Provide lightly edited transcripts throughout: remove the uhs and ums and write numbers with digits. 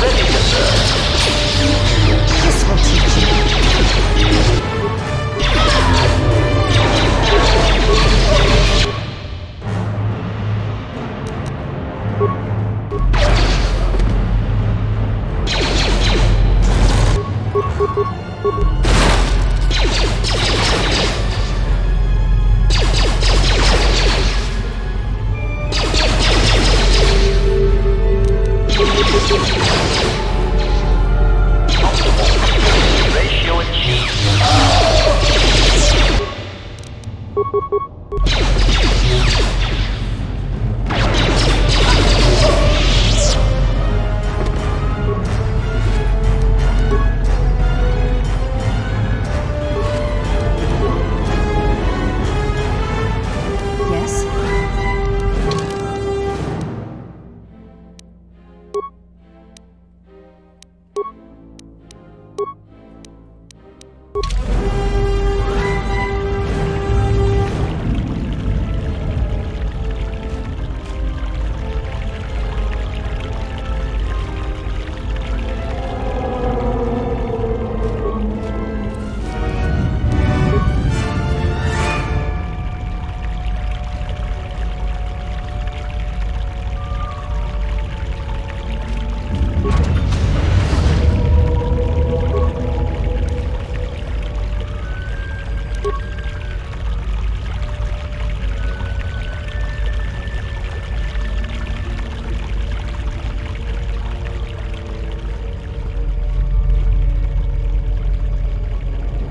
Ready to serve. This will teach you. Ratio achieved. Yes?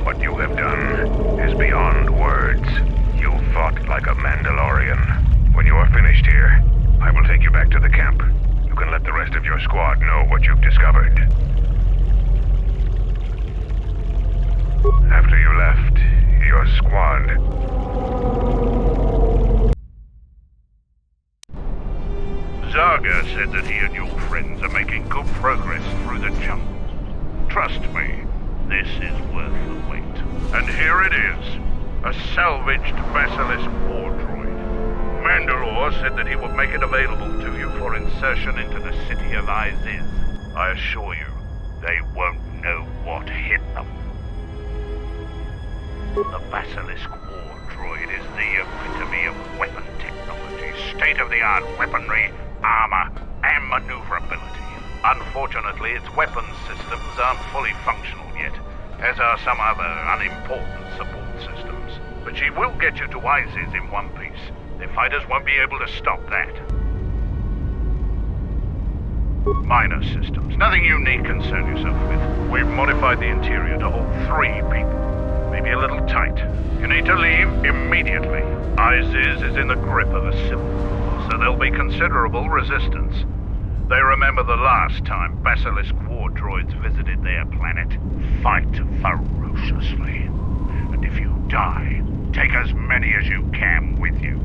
What you have done is beyond words. You fought like a Mandalorian. When you are finished here, I will take you back to the camp. You can let the rest of your squad know what you've discovered. After you left, your squad... Zaga said that he and your friends are making good progress through the jungle. Trust me, this is worth the wait. And here it is, a salvaged Basilisk war droid. Mandalore said that he would make it available to you for insertion into the city of Iziz. I assure you, they won't know what hit them. The Basilisk war droid is the epitome of weapon technology, state-of-the-art weaponry, armor, and maneuverability. Unfortunately, its weapons systems aren't fully functional yet, as are some other unimportant support systems. But she will get you to Iziz in one piece. The fighters won't be able to stop that. Minor systems, nothing you need concern yourself with. We've modified the interior to hold 3 people. Maybe a little tight. You need to leave immediately. Iziz is in the grip of a civil war, so there'll be considerable resistance. They remember the last time Basilisk war droids visited their planet. Fight ferociously. And if you die, take as many as you can with you.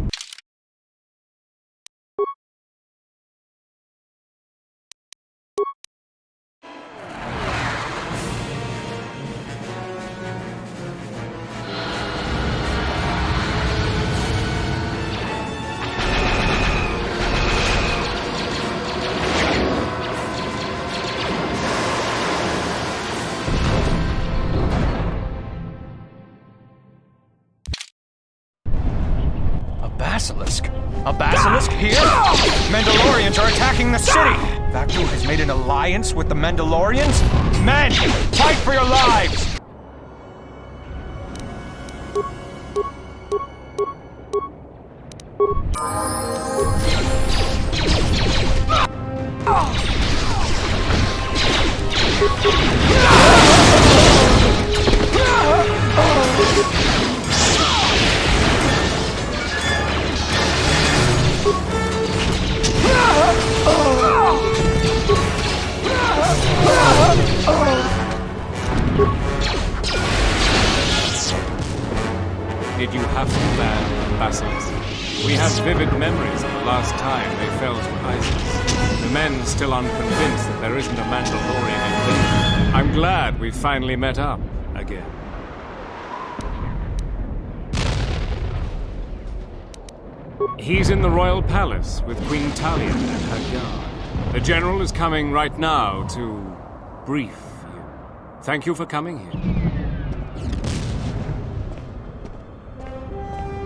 Basilisk? A basilisk here? Mandalorians are attacking the city! Vacu has made an alliance with the Mandalorians? Men, fight for your lives! Did you have to land Basilisk? We have vivid memories of the last time they fell to Isis. The men still unconvinced that there isn't a Mandalorian in them. I'm glad we finally met up again. He's in the royal palace with Queen Talia and her guard. The general is coming right now to brief you. Thank you for coming here.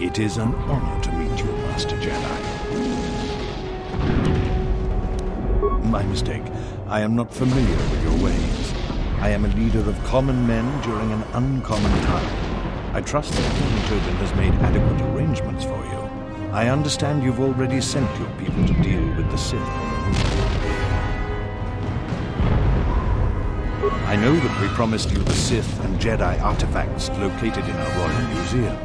It is an honor to meet you, Master Jedi. My mistake. I am not familiar with your ways. I am a leader of common men during an uncommon time. I trust that Tobin has made adequate arrangements for you. I understand you've already sent your people to deal with the Sith on the moon. I know that we promised you the Sith and Jedi artifacts located in our Royal Museum.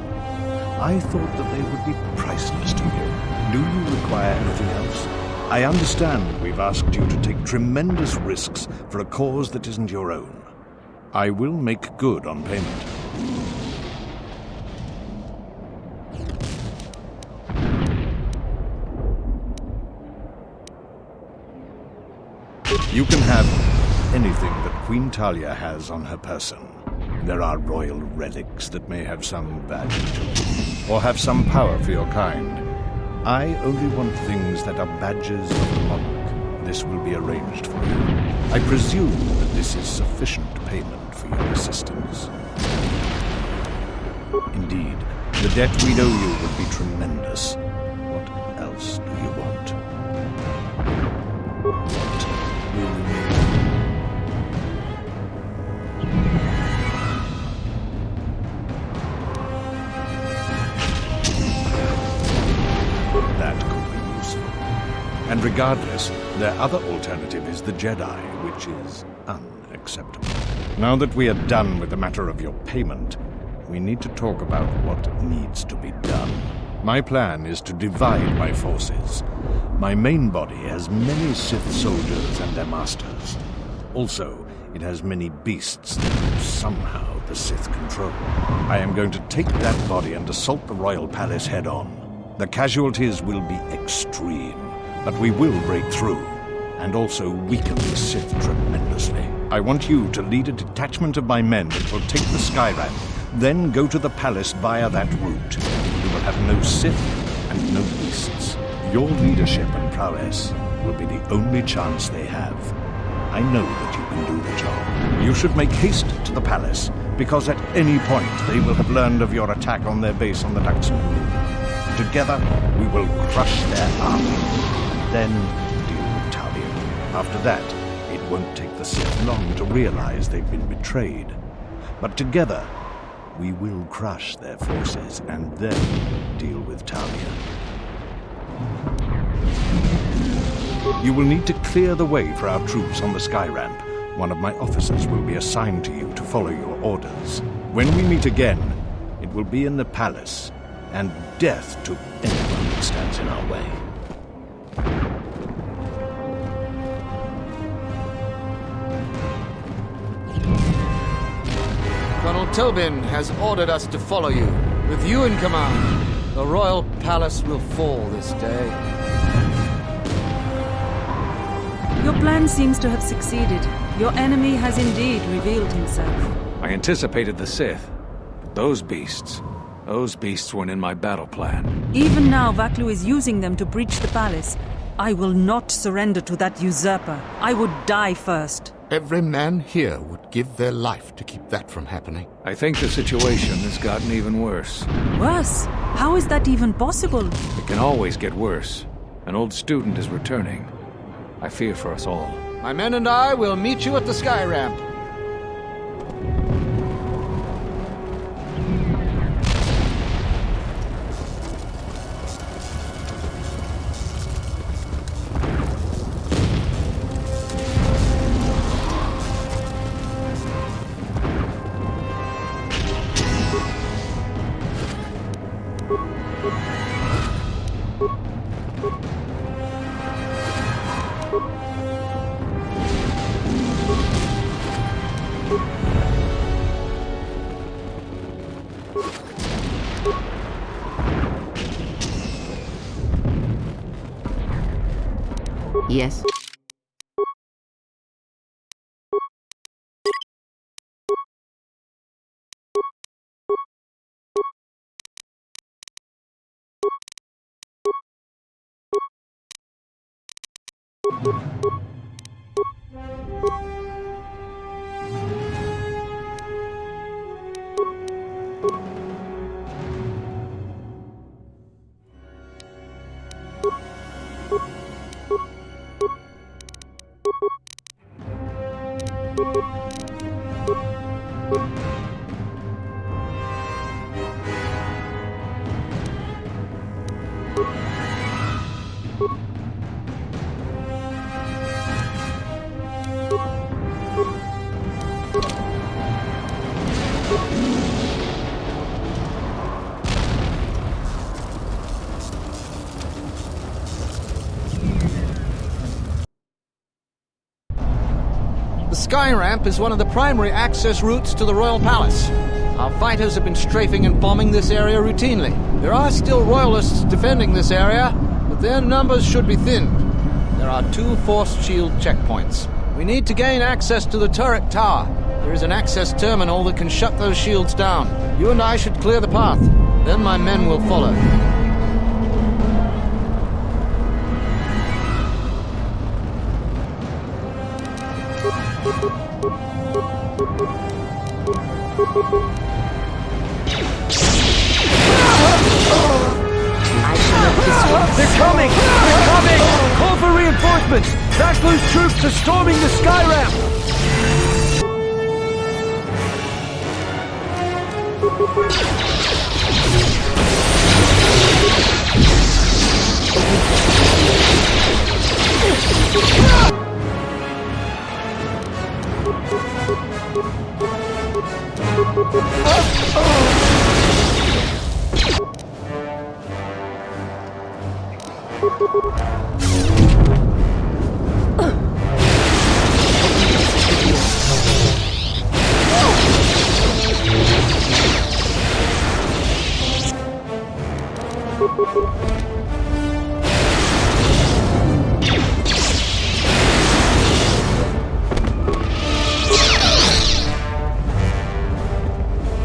I thought that they would be priceless to you. Do you require anything else? I understand we've asked you to take tremendous risks for a cause that isn't your own. I will make good on payment. You can have anything that Queen Talia has on her person. There are royal relics that may have some value to you, or have some power for your kind. I only want things that are badges of the monarch. This will be arranged for you. I presume that this is sufficient payment for your assistance. Indeed, the debt we owe you would be tremendous. What else do you want? What will you need? That could be useful. And regardless, their other alternative is the Jedi, which is unacceptable. Now that we are done with the matter of your payment, we need to talk about what needs to be done. My plan is to divide my forces. My main body has many Sith soldiers and their masters. Also, it has many beasts that somehow the Sith control. I am going to take that body and assault the royal palace head-on. The casualties will be extreme, but we will break through, and also weaken the Sith tremendously. I want you to lead a detachment of my men that will take the sky ramp, then go to the palace via that route. We will have no Sith and no beasts. Your leadership and prowess will be the only chance they have. I know that you can do the job. You should make haste to the palace, because at any point they will have learned of your attack on their base on the Daxon Moon. Together, we will crush their army, and then deal with Talia. After that, it won't take the Sith long to realize they've been betrayed. But together, we will crush their forces, and then deal with Talia. You will need to clear the way for our troops on the sky ramp. One of my officers will be assigned to you to follow your orders. When we meet again, it will be in the palace, and death to anyone that stands in our way. Colonel Tobin has ordered us to follow you. With you in command, the royal palace will fall this day. Your plan seems to have succeeded. Your enemy has indeed revealed himself. I anticipated the Sith. Those beasts weren't in my battle plan. Even now, Vaklu is using them to breach the palace. I will not surrender to that usurper. I would die first. Every man here would give their life to keep that from happening. I think the situation has gotten even worse. Worse? How is that even possible? It can always get worse. An old student is returning. I fear for us all. My men and I will meet you at the sky ramp. Yes. The sky ramp is one of the primary access routes to the Royal Palace. Our fighters have been strafing and bombing this area routinely. There are still Royalists defending this area, but their numbers should be thinned. There are 2 force shield checkpoints. We need to gain access to the turret tower. There is an access terminal that can shut those shields down. You and I should clear the path. Then my men will follow. They're coming! They're coming! Call for reinforcements! Vacuum's troops are storming the sky ramp!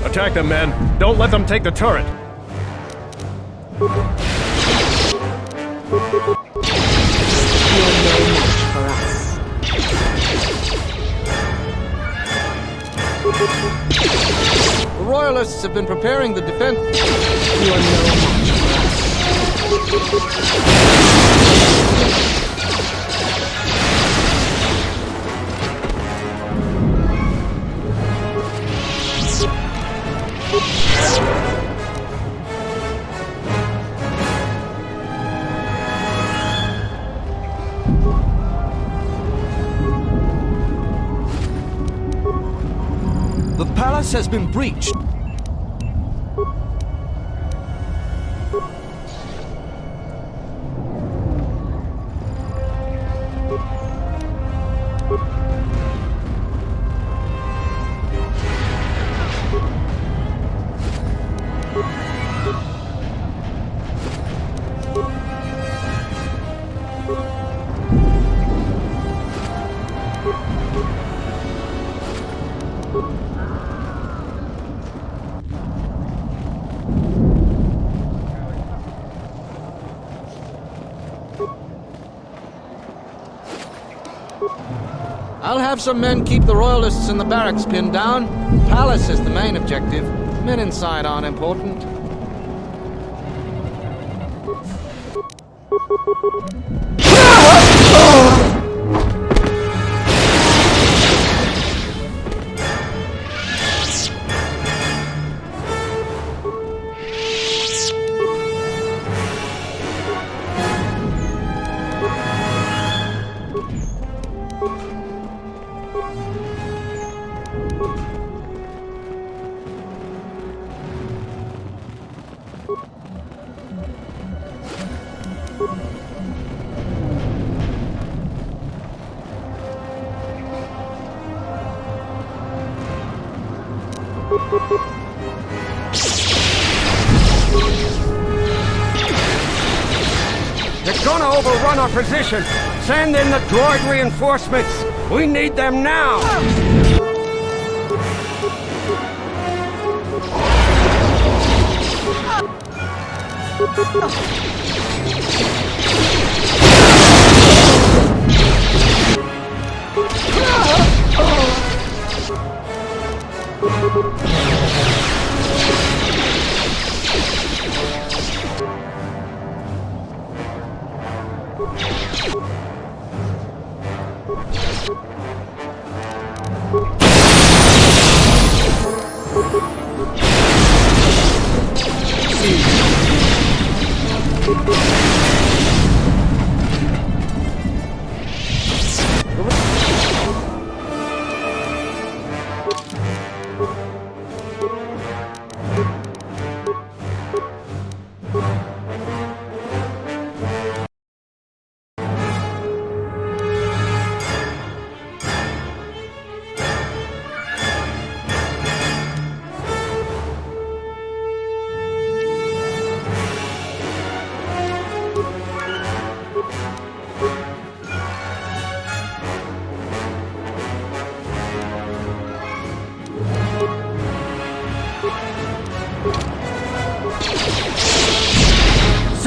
Attack them, men. Don't let them take the turret. The Royalists have been preparing the defense. You are no match for us. The palace has been breached. I'll have some men keep the Royalists in the barracks pinned down. The palace is the main objective. Men inside aren't important. They're gonna overrun our position! Send in the droid reinforcements! We need them now!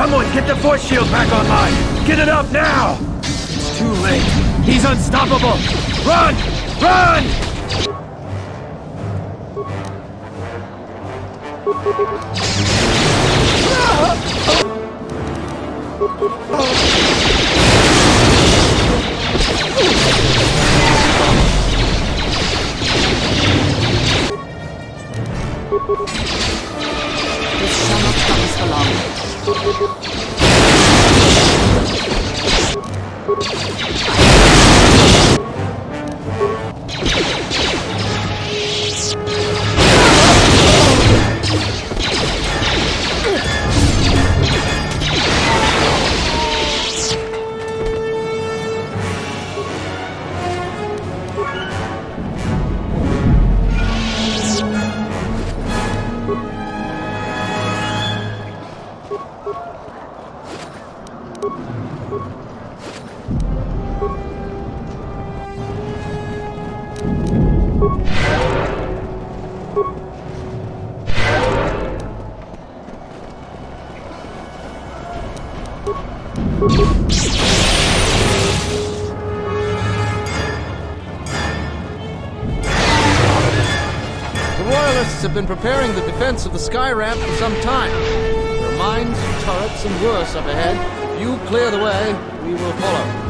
Someone get the force shield back online! Get it up now! It's too late. He's unstoppable! Run! Run! This shall not last for long. Have been preparing the defense of the sky ramp for some time. There are mines, turrets, and worse up ahead. If you clear the way, we will follow.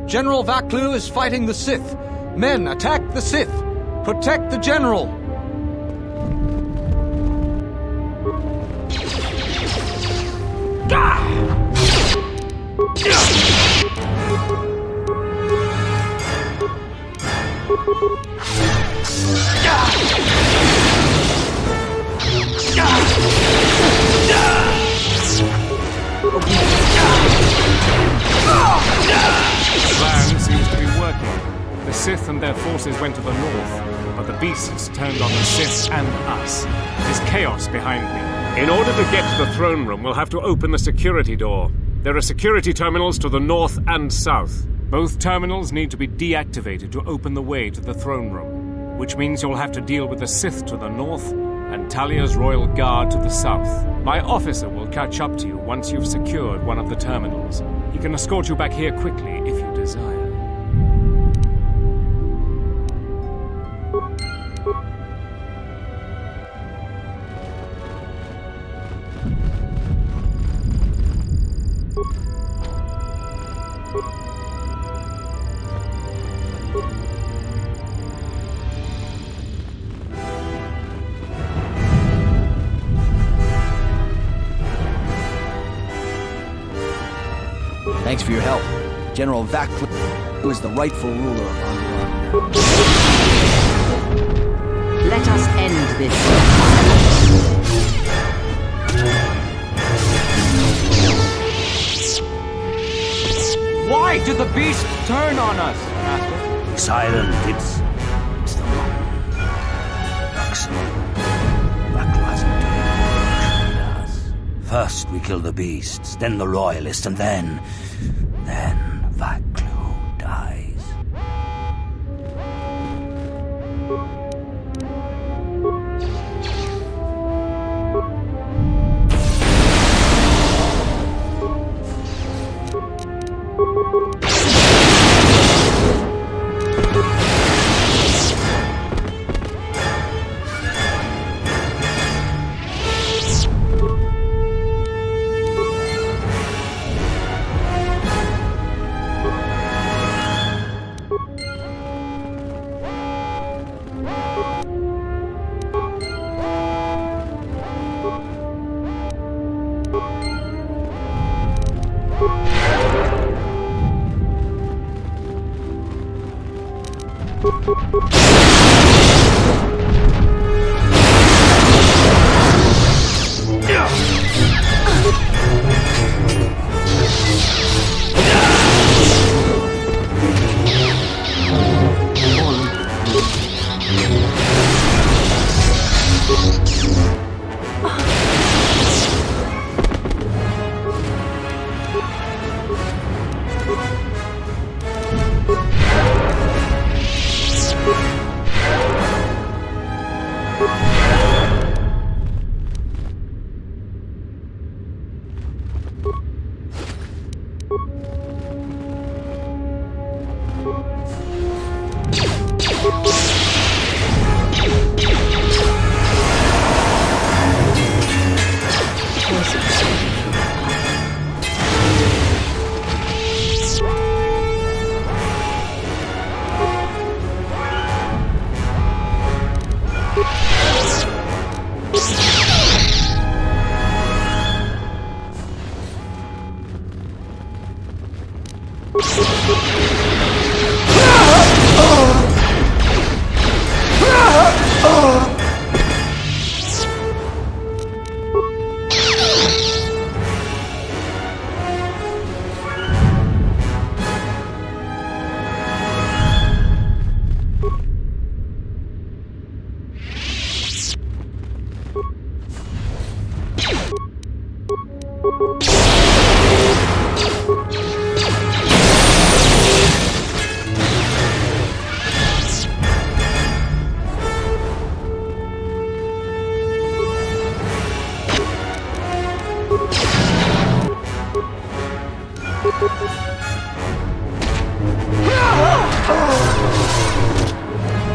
General Vaklu is fighting the Sith. Men, attack the Sith. Protect the General. The plan seems to be working. The Sith and their forces went to the north, but the beasts turned on the Sith and us. There's chaos behind me. In order to get to the throne room, we'll have to open the security door. There are security terminals to the north and south. Both terminals need to be deactivated to open the way to the throne room, which means you'll have to deal with the Sith to the north and Talia's Royal Guard to the south. My officer will catch up to you once you've secured one of the terminals. He can escort you back here quickly if you desire. Thanks for your help. General Vaklu is the rightful ruler of Onderon. Let us end this. Why did the beast turn on us, Master? Silent, it's the wrong. Vaklu hasn't done us. First we kill the beasts, then the royalists, and then Vaklu dies.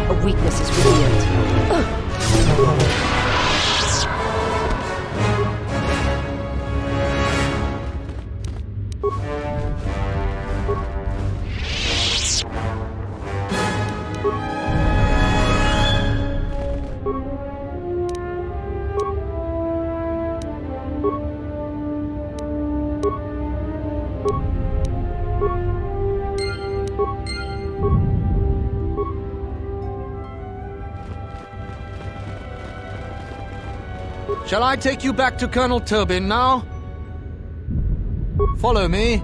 A weakness is revealed. Shall I take you back to Colonel Tobin now? Follow me.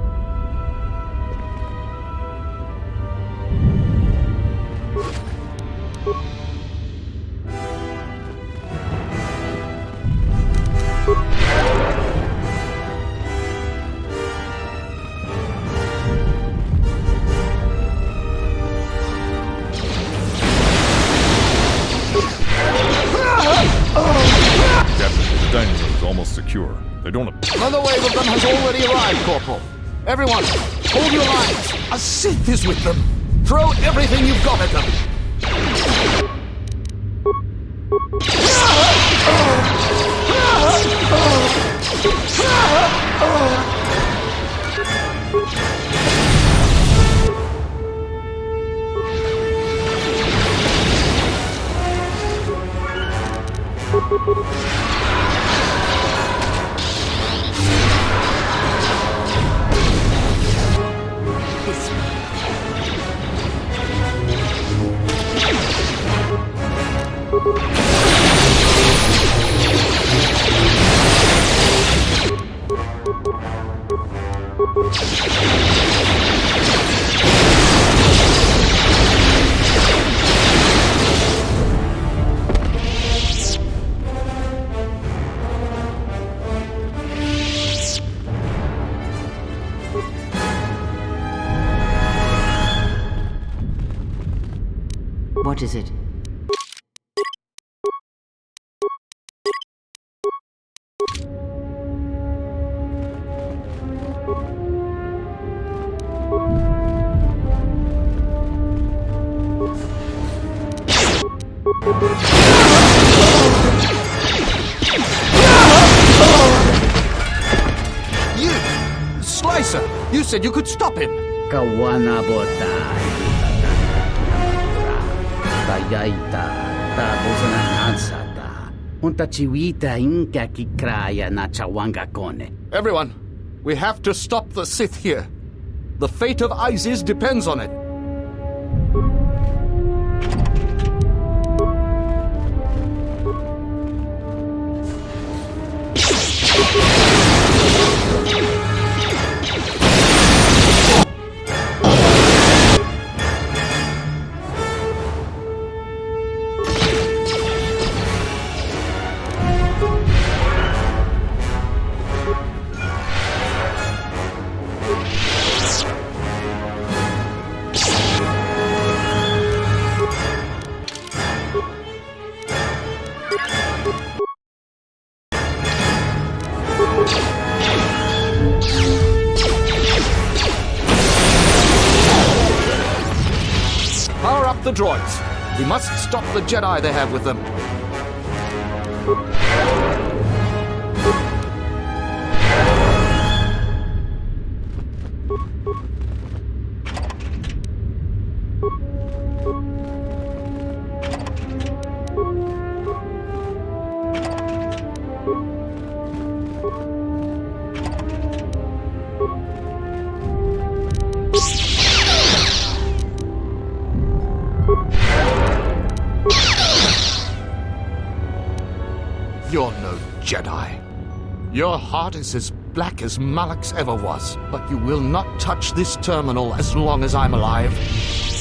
dining room is almost secure. They don't... Another wave of them has already arrived, Corporal. Everyone, hold your lines. A Sith is with them. Throw everything you've got at them. What is it? You! Slicer! You said you could stop him! Kawanabota. Tayaita. Tapos na nansata. Unta chiwita inka kikraya na chawanga kone. Everyone, we have to stop the Sith here. The fate of Isis depends on it. Power up the droids. We must stop the Jedi they have with them. You're no Jedi. Your heart is as black as Malak's ever was, but you will not touch this terminal as long as I'm alive.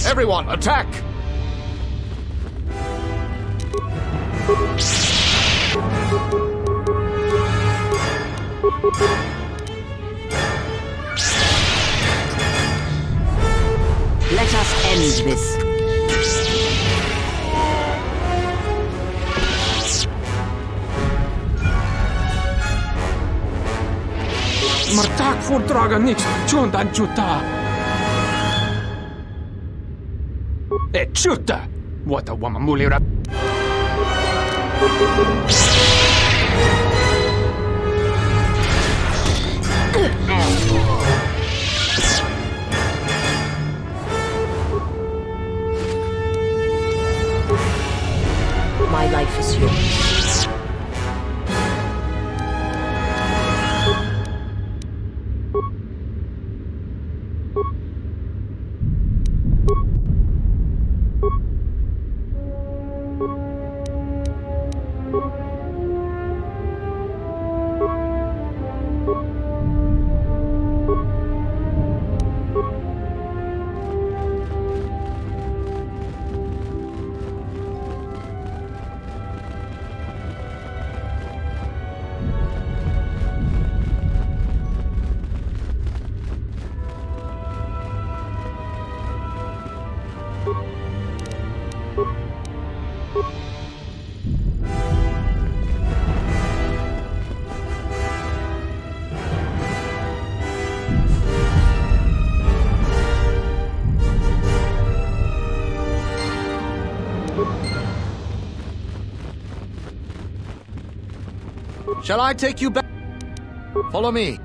Everyone, attack! Let us end this. Martak voor dragen niks, John dan Juta. Juta! What a woman mulira. My life is yours. Shall I take you back? Follow me.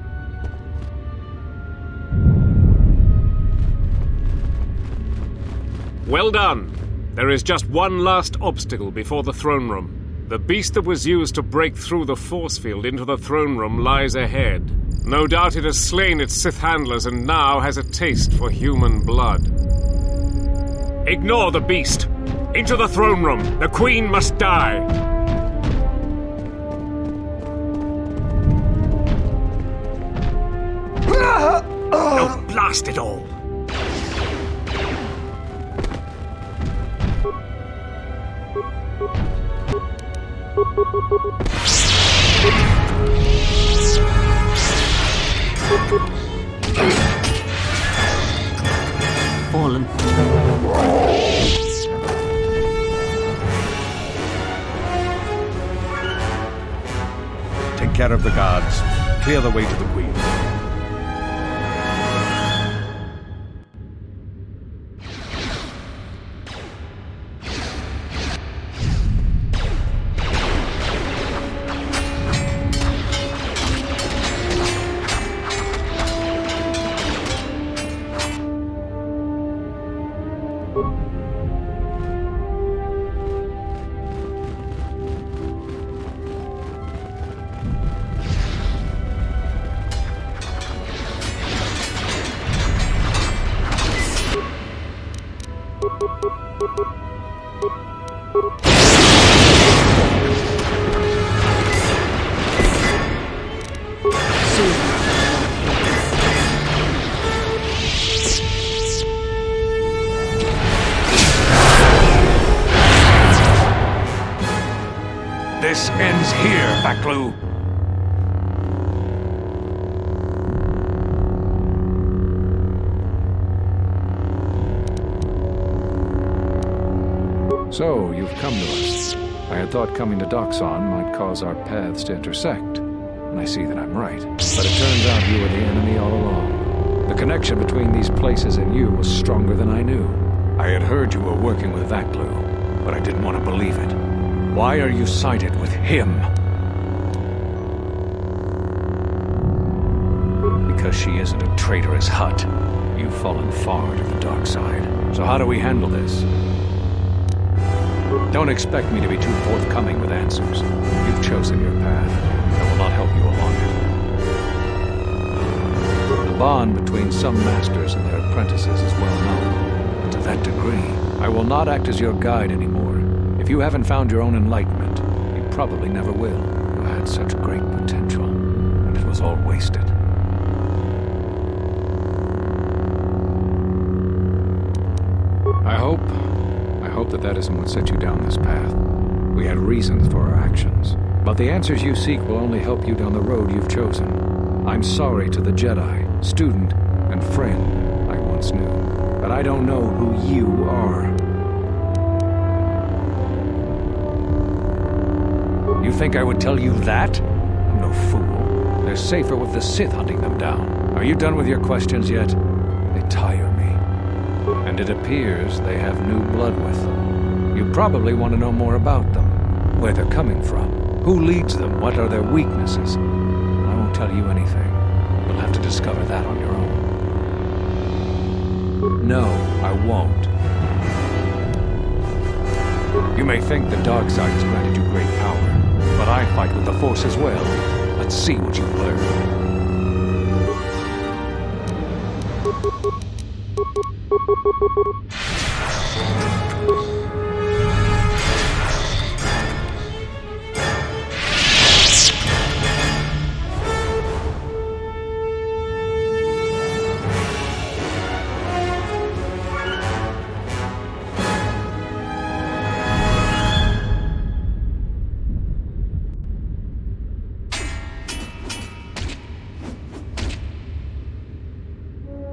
Well done. There is just one last obstacle before the throne room. The beast that was used to break through the force field into the throne room lies ahead. No doubt it has slain its Sith handlers and now has a taste for human blood. Ignore the beast. Into the throne room. The Queen must die. No, blast it all. Fallen. Take care of the guards. Clear the way to the Queen. This ends here, Vaklu. So, you've come to us. I had thought coming to Doxon might cause our paths to intersect. And I see that I'm right. But it turns out you were the enemy all along. The connection between these places and you was stronger than I knew. I had heard you were working with Vaklu, but I didn't want to believe it. Why are you sided with him? Because she isn't a traitorous Hutt. You've fallen far to the dark side. So how do we handle this? Don't expect me to be too forthcoming with answers. You've chosen your path. I will not help you along it. The bond between some masters and their apprentices is well known. But to that degree, I will not act as your guide anymore. If you haven't found your own enlightenment, you probably never will. You had such great potential, and it was all wasted. I hope that isn't what set you down this path. We had reasons for our actions, but the answers you seek will only help you down the road you've chosen. I'm sorry to the Jedi, student, and friend I once knew, but I don't know who you are. You think I would tell you that? I'm no fool. They're safer with the Sith hunting them down. Are you done with your questions yet? They tire me. And it appears they have new blood with them. You probably want to know more about them. Where they're coming from. Who leads them? What are their weaknesses? I won't tell you anything. You'll have to discover that on your own. No, I won't. You may think the dark side has granted you great power. But I fight with the Force as well. Let's see what you've learned.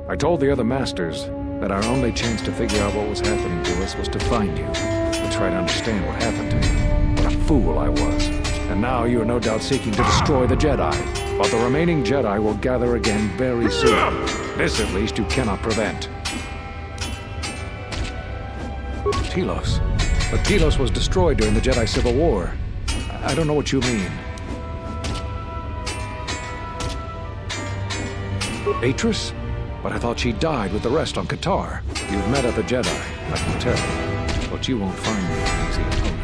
I told the other masters that our only chance to figure out what was happening to us was to find you, to try to understand what happened to you. What a fool I was. And now you are no doubt seeking to destroy the Jedi. But the remaining Jedi will gather again very soon. This, at least, you cannot prevent. Telos. But Telos was destroyed during the Jedi Civil War. I don't know what you mean. Atris? But I thought she died with the rest on KotOR. You've met other Jedi, I can tell. But you won't find me an easy opponent.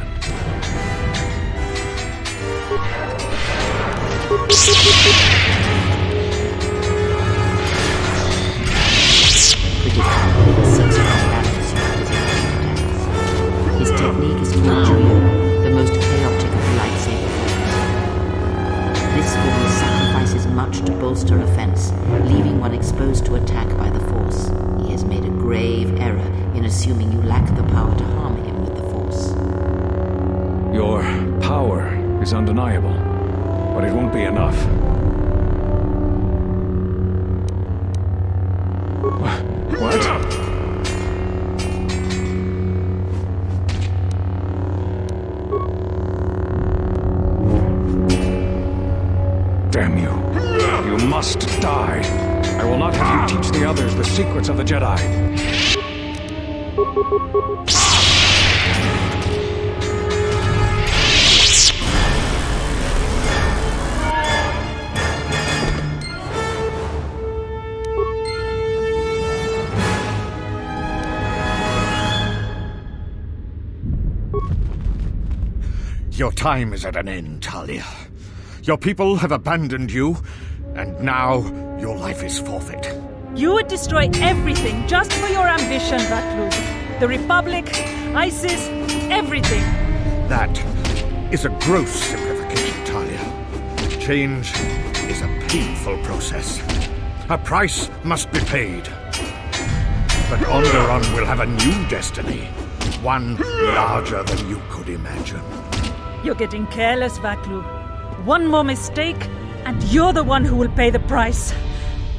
His technique is to injure you, the most chaotic of lightsaber forms. This form sacrifices much to bolster offense, leaving one exposed to attack by the Force. He has made a grave error in assuming you lack the power to harm him with the Force. Your power is undeniable, but it won't be enough. What? Damn you. You must die. I will not have you teach the others the secrets of the Jedi. Your time is at an end, Talia. Your people have abandoned you, and now your life is forfeit. You would destroy everything just for your ambition, Vaklub. The Republic, ISIS, everything. That is a gross simplification, Talia. Change is a painful process. A price must be paid. But Onderon will have a new destiny, one larger than you could imagine. You're getting careless, Vaklub. One more mistake, and you're the one who will pay the price.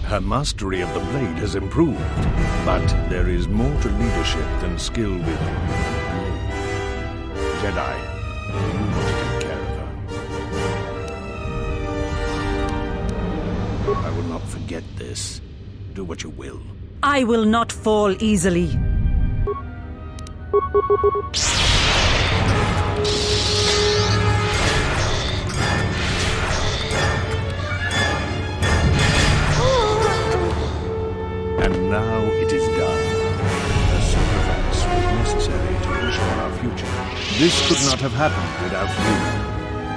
Her mastery of the blade has improved, but there is more to leadership than skill with Jedi. You want to take care of her. I will not forget this. Do what you will. I will not fall easily. And now it is done. A sacrifice was necessary to ensure our future. This could not have happened without you.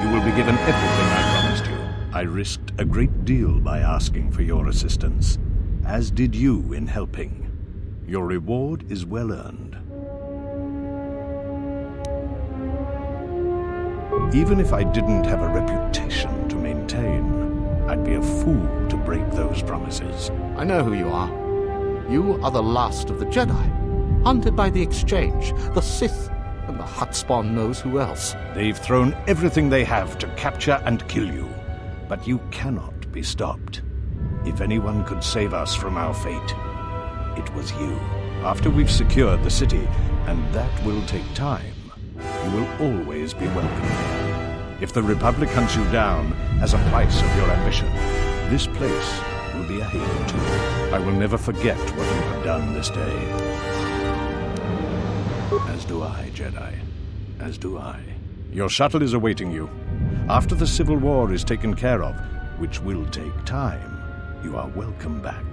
You will be given everything I promised you. I risked a great deal by asking for your assistance, as did you in helping. Your reward is well earned. Even if I didn't have a reputation to maintain, I'd be a fool to break those promises. I know who you are. You are the last of the Jedi, hunted by the Exchange, the Sith, and the Hutspawn knows who else. They've thrown everything they have to capture and kill you, but you cannot be stopped. If anyone could save us from our fate, it was you. After we've secured the city, and that will take time, you will always be welcome. If the Republic hunts you down as a price of your ambition, this place will be a haven to you. I will never forget what you have done this day. As do I, Jedi. As do I. Your shuttle is awaiting you. After the Civil War is taken care of, which will take time, you are welcome back.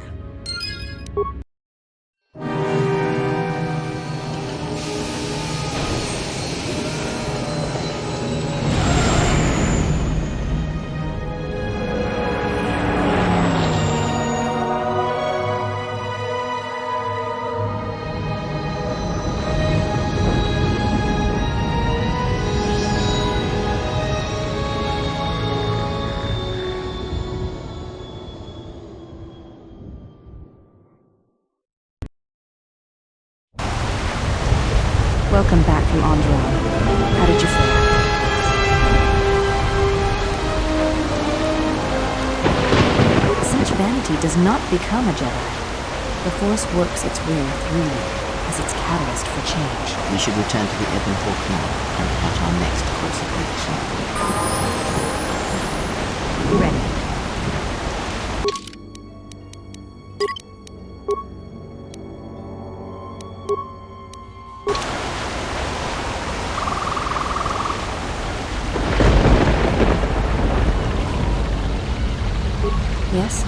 Welcome back from Onderon. How did you feel? Such vanity does not become a Jedi. The Force works its way through you as its catalyst for change. We should return to the Ebon Hawk now and plot our next course of action. Ready. Yes?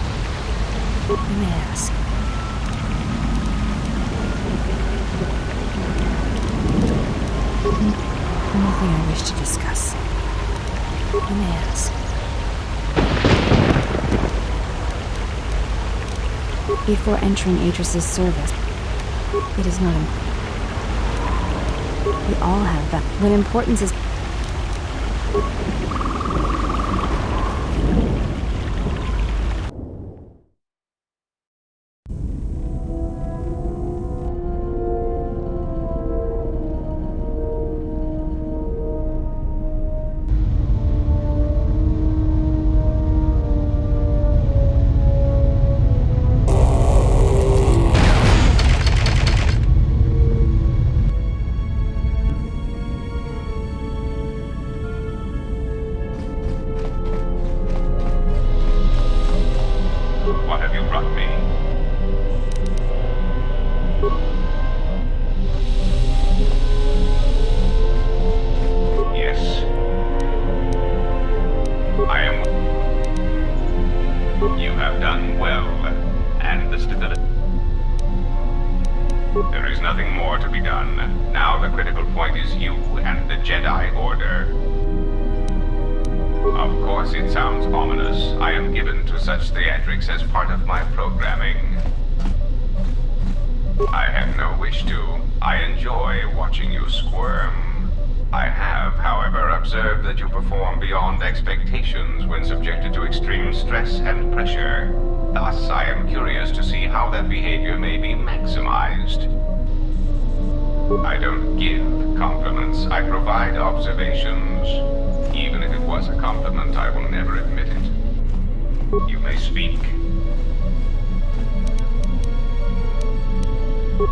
Nothing I wish to discuss. You may ask. Before entering Adris's service, it is not important. We all have that. When importance is... What have you brought me? Yes. I am... You have done well, and the stability... There is nothing more to be done. Now the critical point is you and the Jedi Order. Of course it sounds ominous. I am given to such theatrics as part of my programming. I have no wish to. I enjoy watching you squirm. I have, however, observed that you perform beyond expectations when subjected to extreme stress and pressure. Thus, I am curious to see how that behavior may be maximized. I don't give compliments. I provide observations. Even if it was a compliment, I will never admit it. You may speak.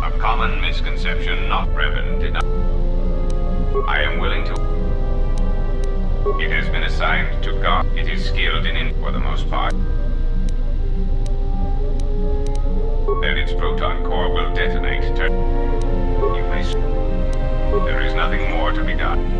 A common misconception, not Revan did not. I am willing to... It has been assigned to God. It is skilled in for the most part. Then its proton core will detonate. You may... There is nothing more to be done.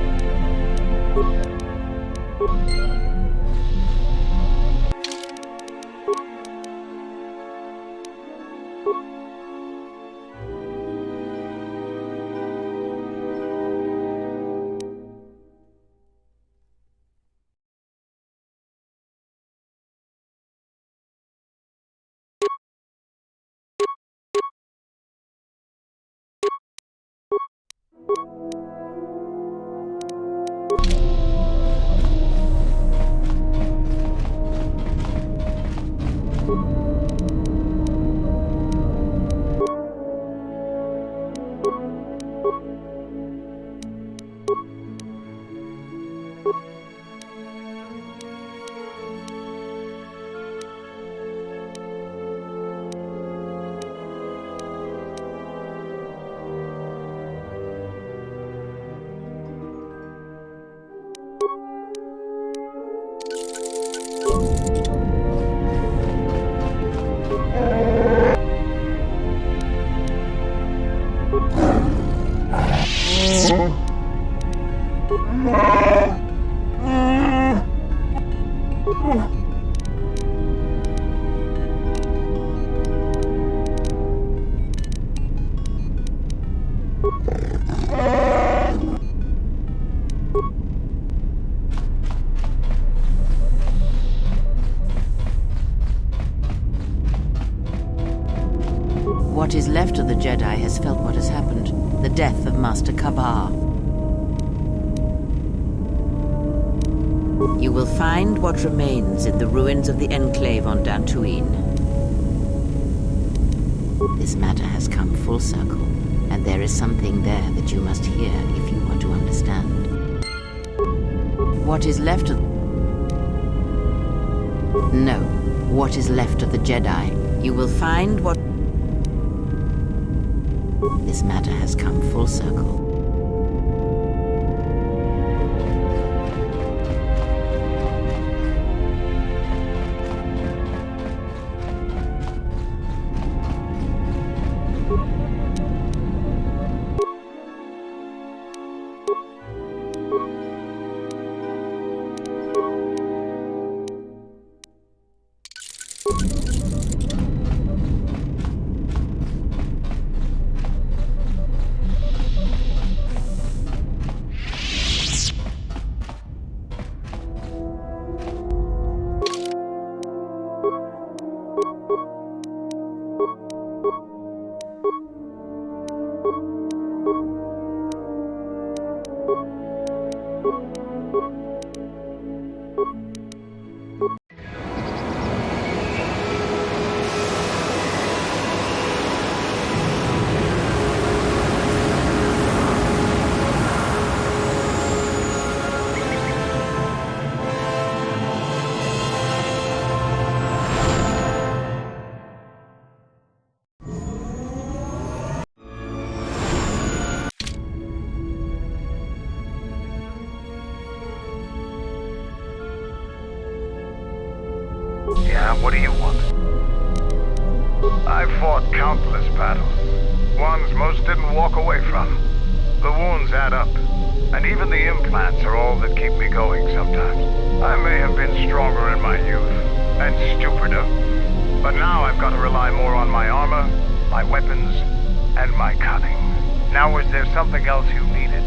What is left of the Jedi has felt what has happened. The death of Master KotOR. You will find what remains in the ruins of the Enclave on Dantooine. This matter has come full circle, and there is something there that you must hear if you want to understand. What is left of... No. What is left of the Jedi. You will find what... This matter has come full circle. what do you want? I've fought countless battles. Ones most didn't walk away from. The wounds add up. And even the implants are all that keep me going sometimes. I may have been stronger in my youth, and stupider. But now I've got to rely more on my armor, my weapons, and my cunning. Now is there something else you needed?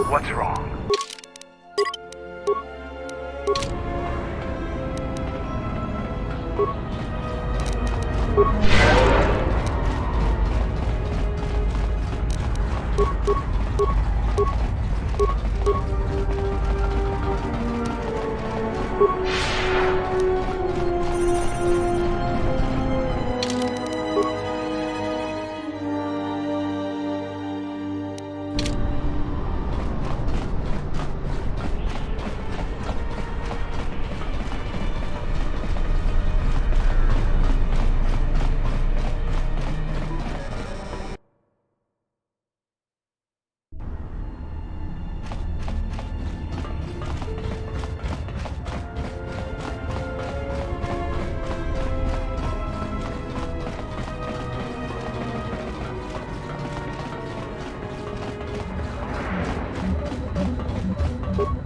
What's wrong?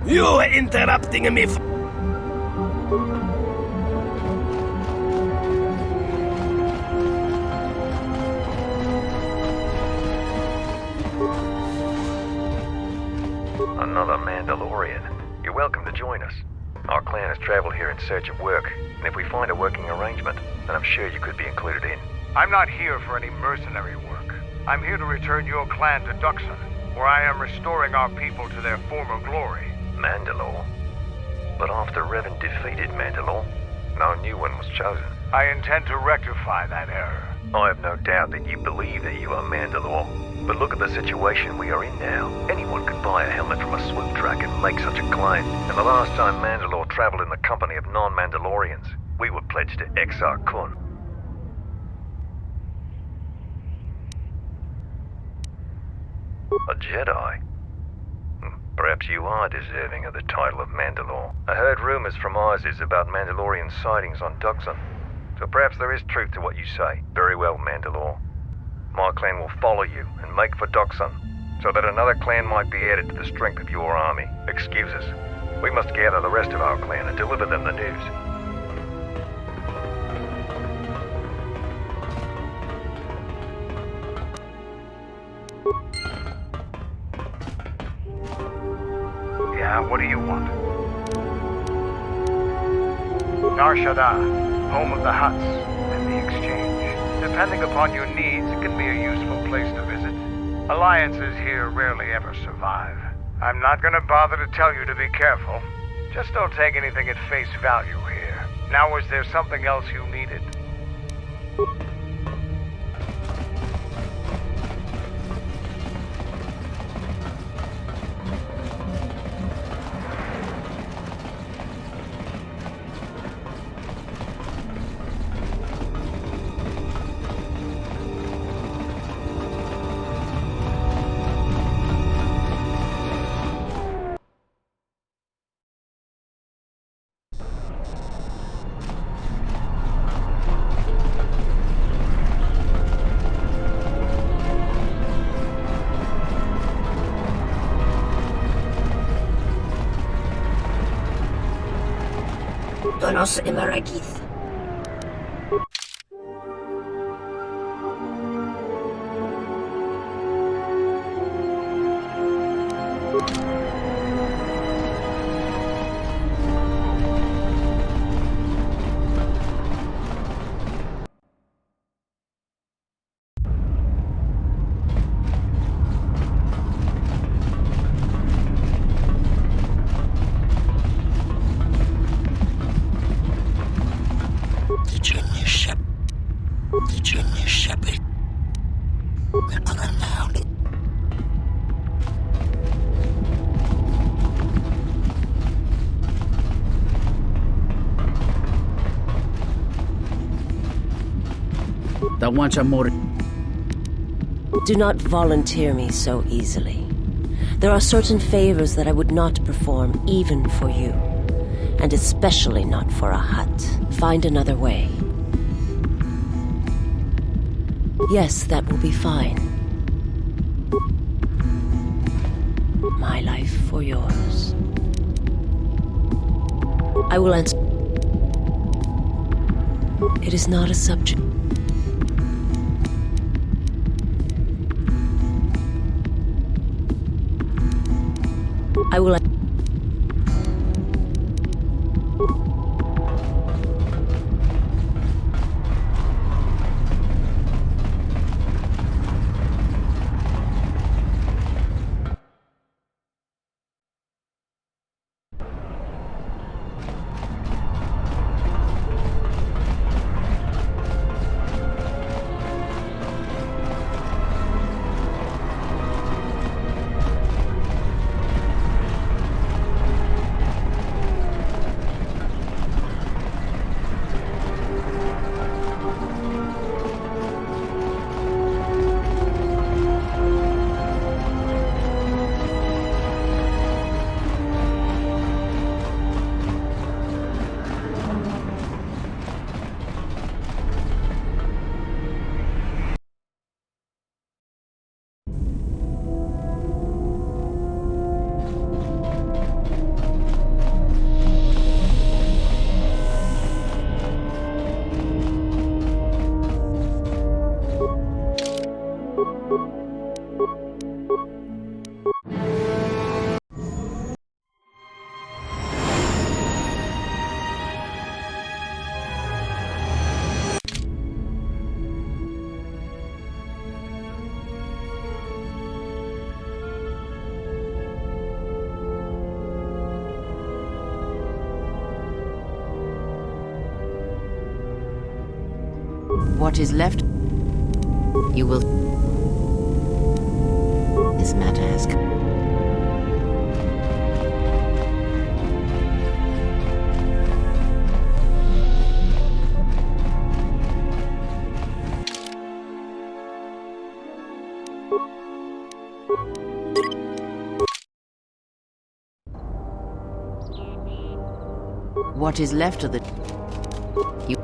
You interrupting me. Another Mandalorian. You're welcome to join us. Our clan has traveled here in search of work, and if we find a working arrangement, then I'm sure you could be included in. I'm not here for any mercenary work. I'm here to return your clan to Duxon, where I am restoring our people to their former glory. Mandalore? But after Revan defeated Mandalore, no new one was chosen. I intend to rectify that error. I have no doubt that you believe that you are Mandalore. But look at the situation we are in now. Anyone could buy a helmet from a swoop track and make such a claim. And the last time Mandalore traveled in the company of non-Mandalorians, we were pledged to Exar Kun. A Jedi? Perhaps you are deserving of the title of Mandalore. I heard rumors from Isis about Mandalorian sightings on Duxon. So perhaps there is truth to what you say. Very well, Mandalore. My clan will follow you and make for Duxon, so that another clan might be added to the strength of your army. Excuse us. We must gather the rest of our clan and deliver them the news. Yeah, what do you want? Nar Shaddaa, home of the Hutts and the Exchange. Depending upon your needs, it can be a useful place to visit. Alliances here rarely ever survive. I'm not gonna bother to tell you to be careful. Just don't take anything at face value here. Now, is there something else you needed? Donos Emaragith. Tawancha more. Do not volunteer me so easily. There are certain favors that I would not perform even for you. And especially not for a hut. Find another way. Yes, that will be fine. My life for yours. I will answer. It is not a subject. I will. What is left, you will. This matter has come. What is left of the. You.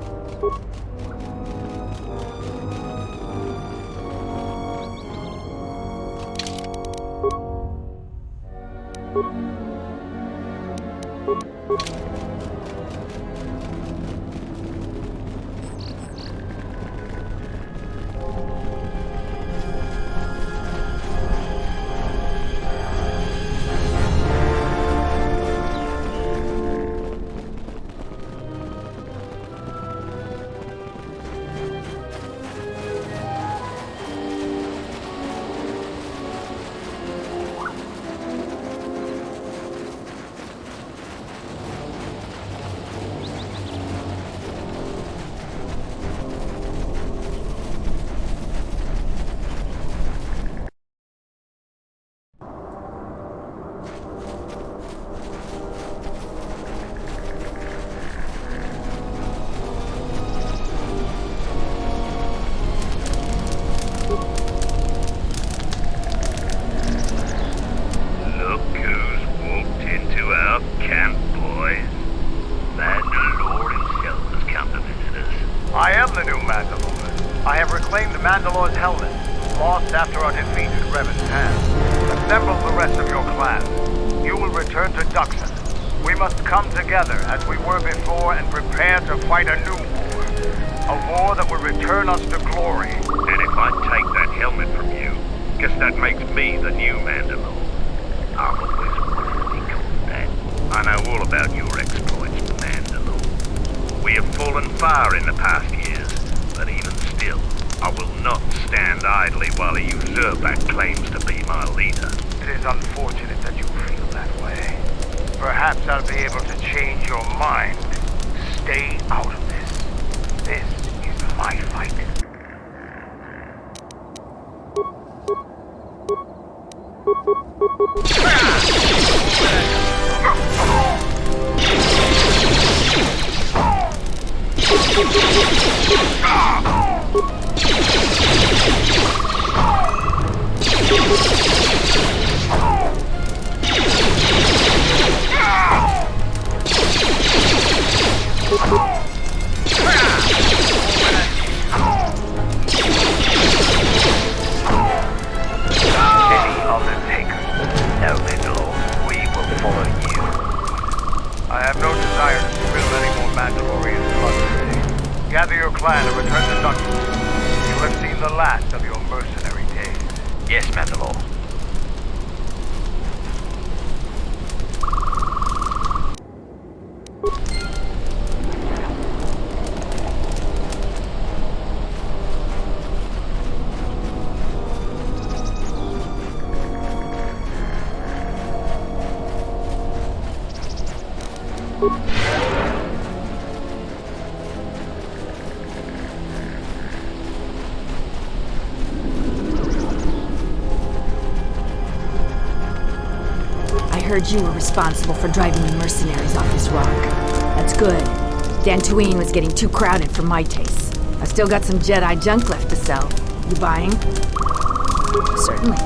Mandalore's helmet, lost after our defeat at Revan's hands. Assemble the rest of your clan. You will return to Duxon. We must come together as we were before and prepare to fight a new war. A war that will return us to glory. And if I take that helmet from you, guess that makes me the new Mandalore. I've always wanted to be called that. I know all about your exploits, Mandalore. We have fallen far in the past years, but even still, I will not stand idly while a usurper claims to be my leader. It is unfortunate that you feel that way. Perhaps I'll be able to change your mind. Stay out of this. This is my fight. Mandalorian blood. Gather your clan and return to Duxon. You have seen the last of your mercenary days. Yes, Mandalore. I heard you were responsible for driving the mercenaries off this rock. That's good. Dantooine was getting too crowded for my taste. I still got some Jedi junk left to sell. You buying? Certainly.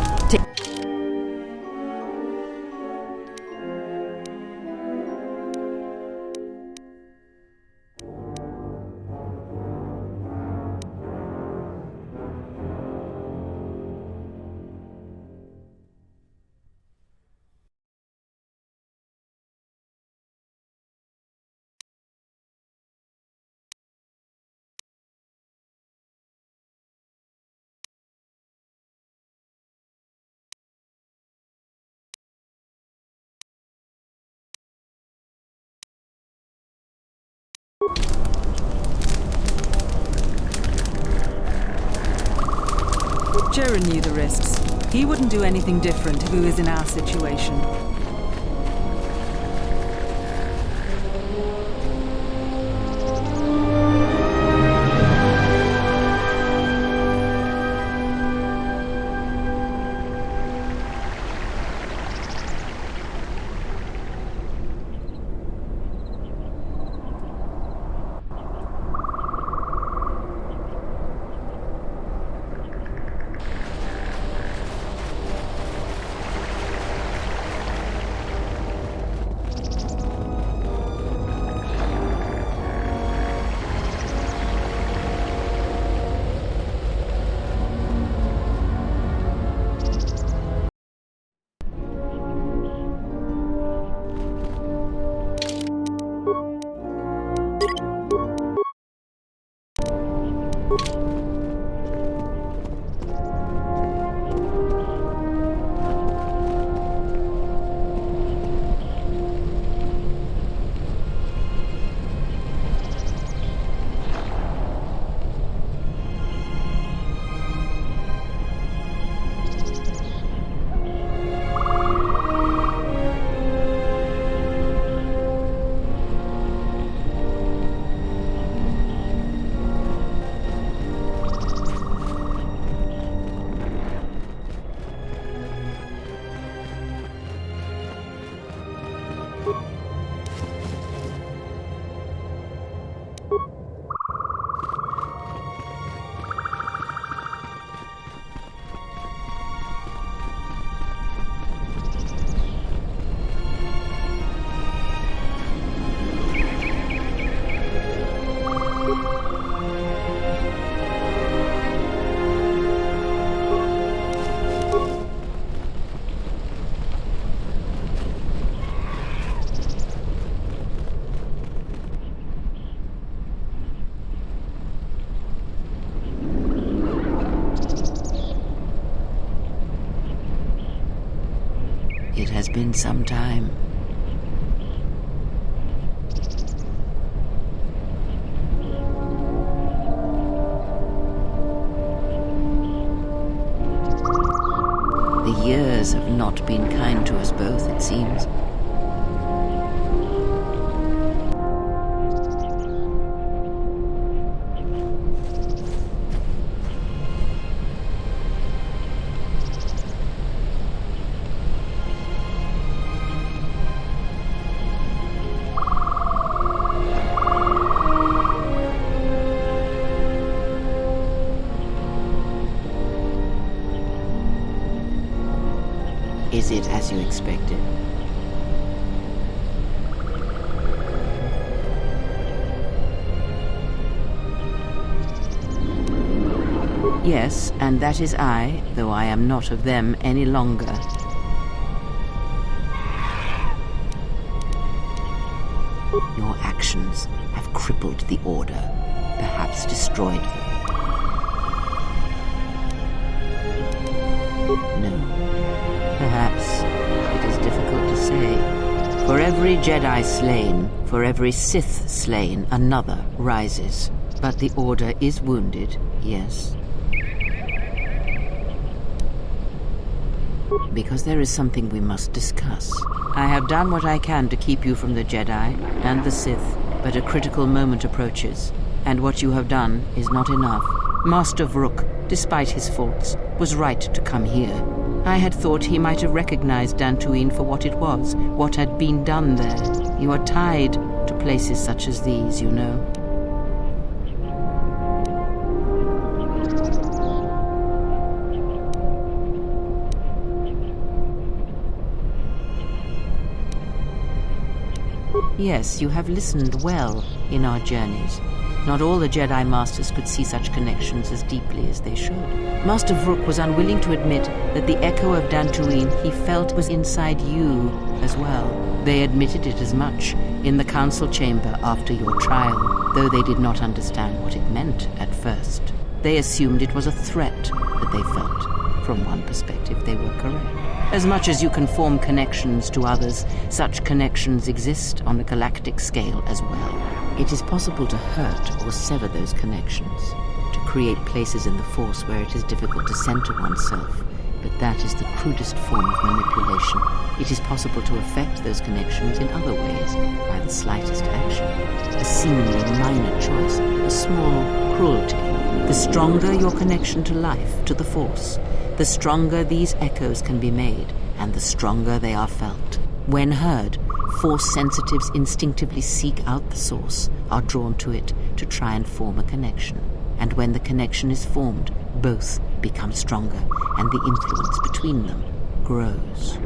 Jaren knew the risks. He wouldn't do anything different if he was in our situation. It has been some time. The years have not been kind to us both, it seems. Is it as you expected? Yes, and that is I, though I am not of them any longer. Your actions connections have crippled the Order, perhaps destroyed them. No. Perhaps it is difficult to say. For every Jedi slain, for every Sith slain, another rises. But the Order is wounded, yes. Because there is something we must discuss. I have done what I can to keep you from the Jedi and the Sith, but a critical moment approaches, and what you have done is not enough. Master Vrook, despite his faults, was right to come here. I had thought he might have recognized Dantooine for what it was, what had been done there. You are tied to places such as these, you know. Yes, you have listened well in our journeys. Not all the Jedi Masters could see such connections as deeply as they should. Master Vrook was unwilling to admit that the echo of Dantooine he felt was inside you as well. They admitted it as much in the council chamber after your trial, though they did not understand what it meant at first. They assumed it was a threat that they felt. From one perspective, they were correct. As much as you can form connections to others, such connections exist on a galactic scale as well. It is possible to hurt or sever those connections, to create places in the Force where it is difficult to center oneself, but that is the crudest form of manipulation. It is possible to affect those connections in other ways, by the slightest action, a seemingly minor choice, a small cruelty. The stronger your connection to life, to the Force, the stronger these echoes can be made, and the stronger they are felt. When heard, Force sensitives instinctively seek out the source, are drawn to it to try and form a connection. And when the connection is formed, both become stronger, and the influence between them grows.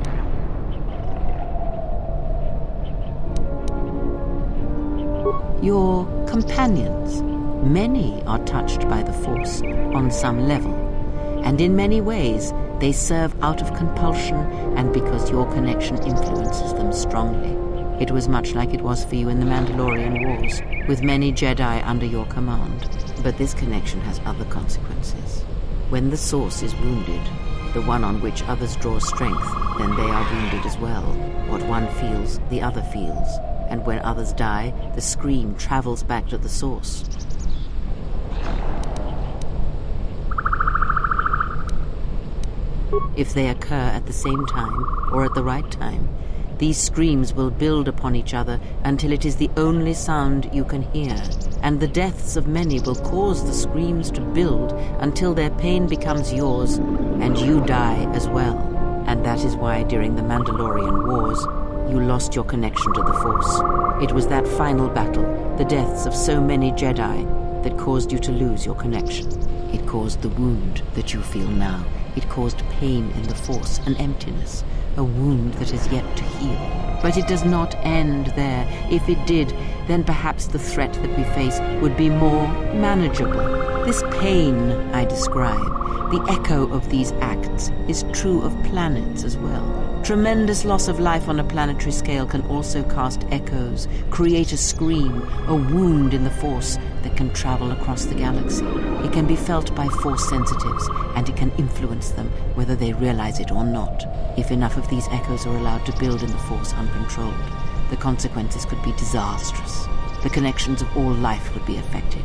Your companions, many are touched by the Force on some level, and in many ways they serve out of compulsion and because your connection influences them strongly. It was much like it was for you in the Mandalorian Wars, with many Jedi under your command. But this connection has other consequences. When the Source is wounded, the one on which others draw strength, then they are wounded as well. What one feels, the other feels. And when others die, the scream travels back to the Source. If they occur at the same time, or at the right time, these screams will build upon each other until it is the only sound you can hear, and the deaths of many will cause the screams to build until their pain becomes yours, and you die as well. And that is why during the Mandalorian Wars, you lost your connection to the Force. It was that final battle, the deaths of so many Jedi, that caused you to lose your connection. It caused the wound that you feel now. It caused pain in the Force, an emptiness, a wound that is yet to heal. But it does not end there. If it did, then perhaps the threat that we face would be more manageable. This pain I describe, the echo of these acts, is true of planets as well. Tremendous loss of life on a planetary scale can also cast echoes, create a scream, a wound in the Force that can travel across the galaxy. It can be felt by Force sensitives, and it can influence them whether they realize it or not. If enough of these echoes are allowed to build in the Force uncontrolled, the consequences could be disastrous. The connections of all life would be affected.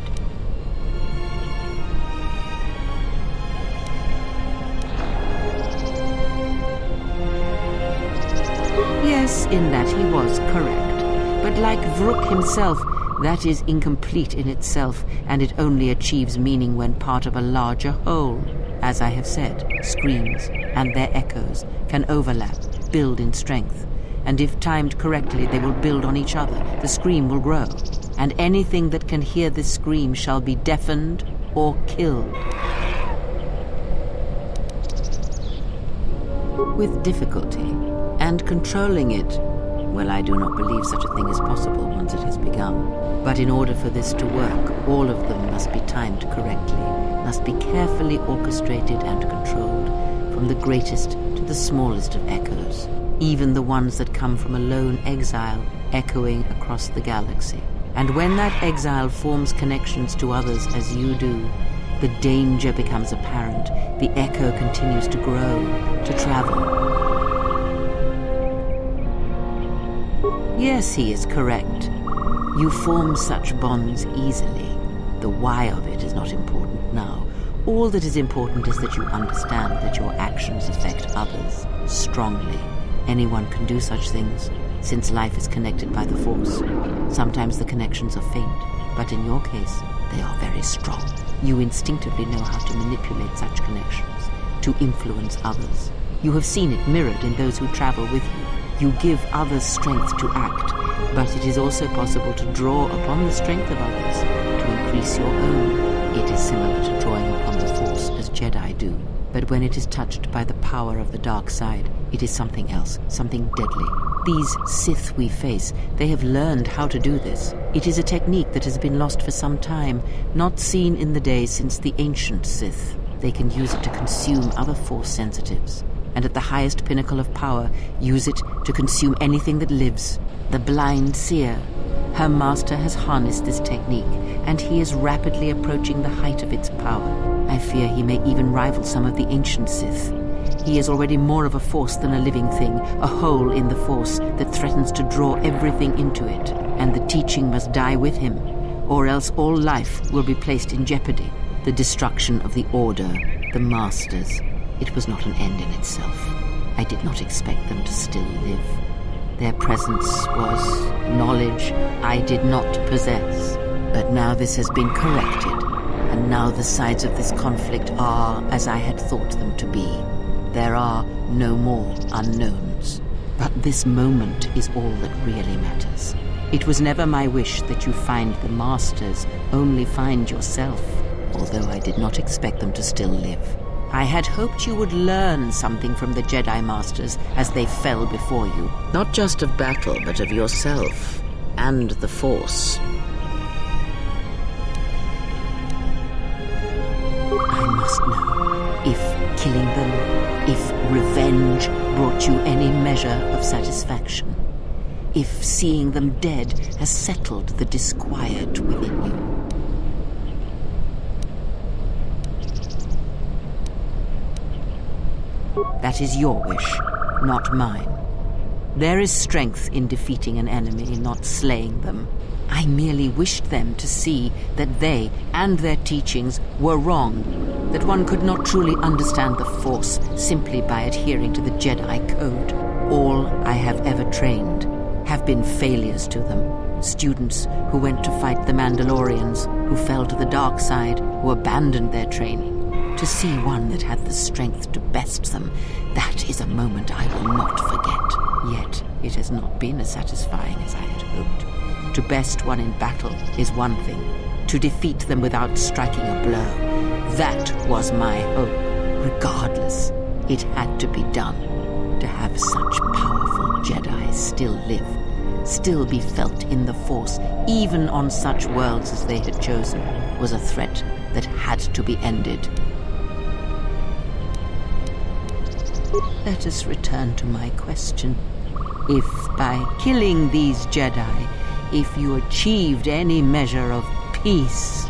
Yes, in that he was correct. But like Vrook himself, that is incomplete in itself, and it only achieves meaning when part of a larger whole. As I have said, screams and their echoes can overlap, build in strength. And if timed correctly, they will build on each other. The scream will grow. And anything that can hear this scream shall be deafened or killed. With difficulty. And controlling it, well, I do not believe such a thing is possible once it has begun. But in order for this to work, all of them must be timed correctly, must be carefully orchestrated and controlled, from the greatest to the smallest of echoes, even the ones that come from a lone exile echoing across the galaxy. And when that exile forms connections to others as you do, the danger becomes apparent. The echo continues to grow, to travel. Yes, he is correct. You form such bonds easily. The why of it is not important now. All that is important is that you understand that your actions affect others strongly. Anyone can do such things, since life is connected by the Force. Sometimes the connections are faint, but in your case, they are very strong. You instinctively know how to manipulate such connections, to influence others. You have seen it mirrored in those who travel with you. You give others strength to act, but it is also possible to draw upon the strength of others to increase your own. It is similar to drawing upon the Force as Jedi do, but when it is touched by the power of the dark side, it is something else, something deadly. These Sith we face, they have learned how to do this. It is a technique that has been lost for some time, not seen in the days since the ancient Sith. They can use it to consume other Force sensitives, and at the highest pinnacle of power, use it to consume anything that lives. The blind seer. Her master has harnessed this technique, and he is rapidly approaching the height of its power. I fear he may even rival some of the ancient Sith. He is already more of a force than a living thing, a hole in the Force that threatens to draw everything into it, and the teaching must die with him, or else all life will be placed in jeopardy. The destruction of the Order, the Masters, it was not an end in itself. I did not expect them to still live. Their presence was knowledge I did not possess. But now this has been corrected, and now the sides of this conflict are as I had thought them to be. There are no more unknowns. But this moment is all that really matters. It was never my wish that you find the Masters, only find yourself, although I did not expect them to still live. I had hoped you would learn something from the Jedi Masters as they fell before you. Not just of battle, but of yourself and the Force. I must know if killing them, if revenge brought you any measure of satisfaction, if seeing them dead has settled the disquiet within you. That is your wish, not mine. There is strength in defeating an enemy, not slaying them. I merely wished them to see that they and their teachings were wrong, that one could not truly understand the Force simply by adhering to the Jedi Code. All I have ever trained have been failures to them. Students who went to fight the Mandalorians, who fell to the dark side, who abandoned their training. To see one that had the strength to best them, that is a moment I will not forget. Yet it has not been as satisfying as I had hoped. To best one in battle is one thing. To defeat them without striking a blow, that was my hope. Regardless, it had to be done. To have such powerful Jedi still live, still be felt in the Force, even on such worlds as they had chosen, was a threat that had to be ended. Let us return to my question. If by killing these Jedi, if you achieved any measure of peace,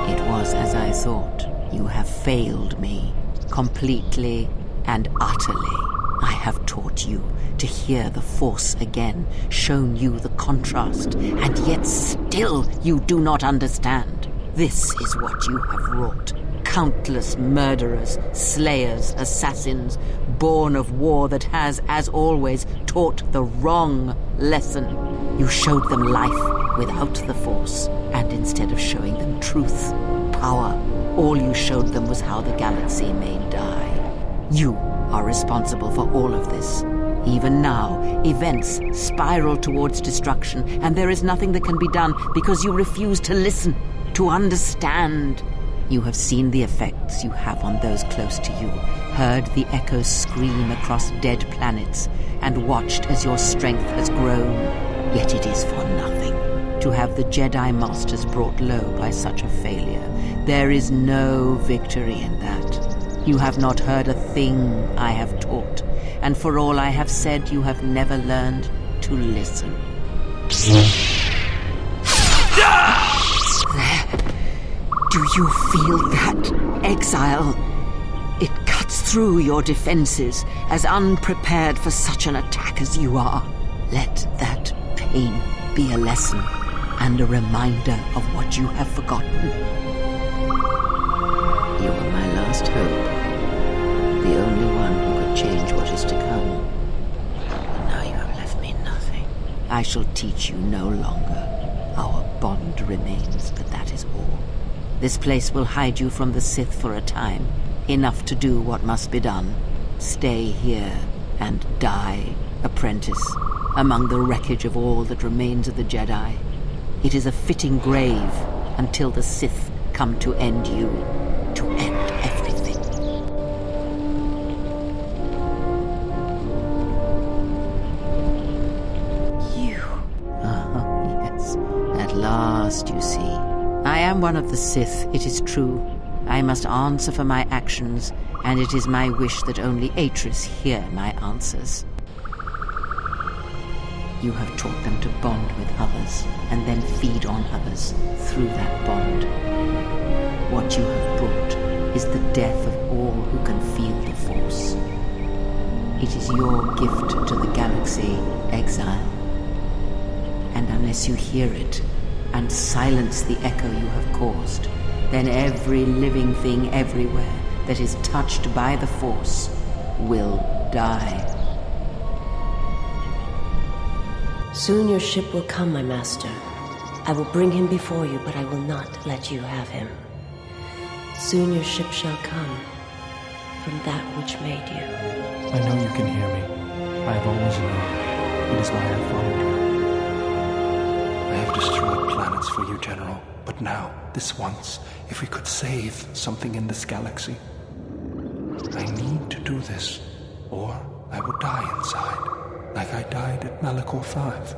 it was as I thought. You have failed me, completely and utterly. I have taught you to hear the Force again, shown you the contrast, and yet still you do not understand. This is what you have wrought. Countless murderers, slayers, assassins, born of war that has, as always, taught the wrong lesson. You showed them life without the Force, and instead of showing them truth, power, all you showed them was how the galaxy may die. You are responsible for all of this. Even now, events spiral towards destruction, and there is nothing that can be done because you refuse to listen, to understand. You have seen the effects you have on those close to you, heard the echoes scream across dead planets, and watched as your strength has grown. Yet it is for nothing. to have the Jedi Masters brought low by such a failure. There is no victory in that. You have not heard a thing I have taught, and for all I have said, you have never learned to listen. There. Do you feel that, exile? It cuts through your defenses, as unprepared for such an attack as you are. Let that pain be a lesson and a reminder of what you have forgotten. You are my last hope, the only one who could change what is to come. And now you have left me nothing. I shall teach you no longer. Our bond remains, but that is all. This place will hide you from the Sith for a time, enough to do what must be done. Stay here and die, apprentice, among the wreckage of all that remains of the Jedi. It is a fitting grave until the Sith come to end you, to end everything. You. Yes. At last, you see. I am one of the Sith, it is true. I must answer for my actions, and it is my wish that only Atris hear my answers. You have taught them to bond with others, and then feed on others through that bond. What you have brought is the death of all who can feel the Force. It is your gift to the galaxy, exile. And unless you hear it, and silence the echo you have caused, then every living thing everywhere that is touched by the Force will die. Soon your ship will come, my master. I will bring him before you, but I will not let you have him. Soon your ship shall come from that which made you. I know you can hear me. I have always known. It is why I followed you. I have destroyed planets for you, General. But now, this once, if we could save something in this galaxy. I need to do this, or I will die inside, like I died at Malachor 5.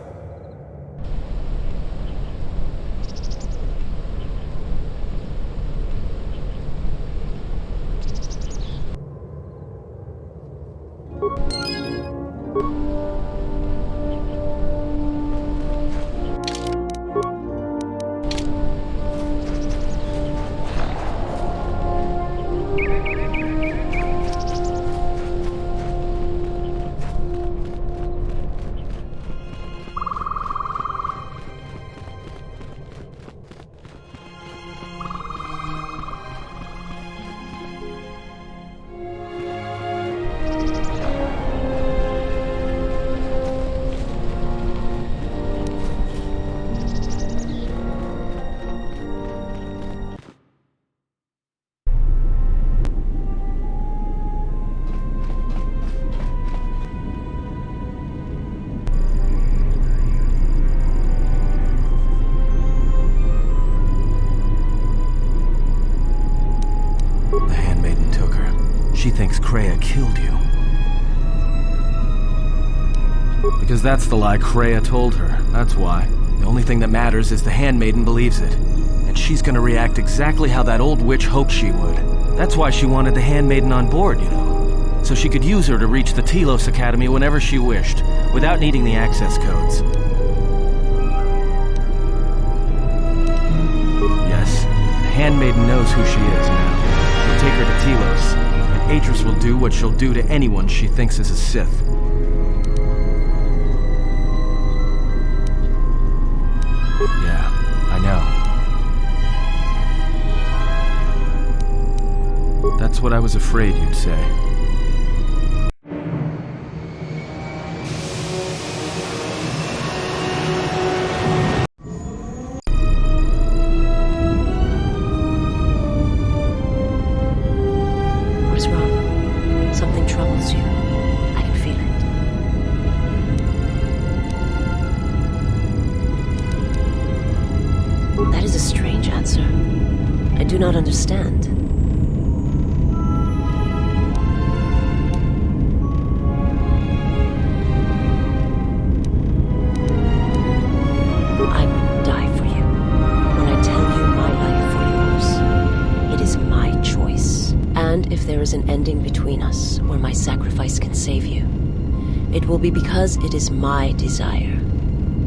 She thinks Kreia killed you. Because that's the lie Kreia told her, that's why. The only thing that matters is the Handmaiden believes it. And she's gonna react exactly how that old witch hoped she would. That's why she wanted the Handmaiden on board, you know. So she could use her to reach the Telos Academy whenever she wished, without needing the access codes. Yes, the Handmaiden knows who she is now. She'll take her to Telos. Atris will do what she'll do to anyone she thinks is a Sith. Yeah, I know. That's what I was afraid you'd say. Do not understand. I would die is an ending between us, or my sacrifice can save you, it will be because it is my desire,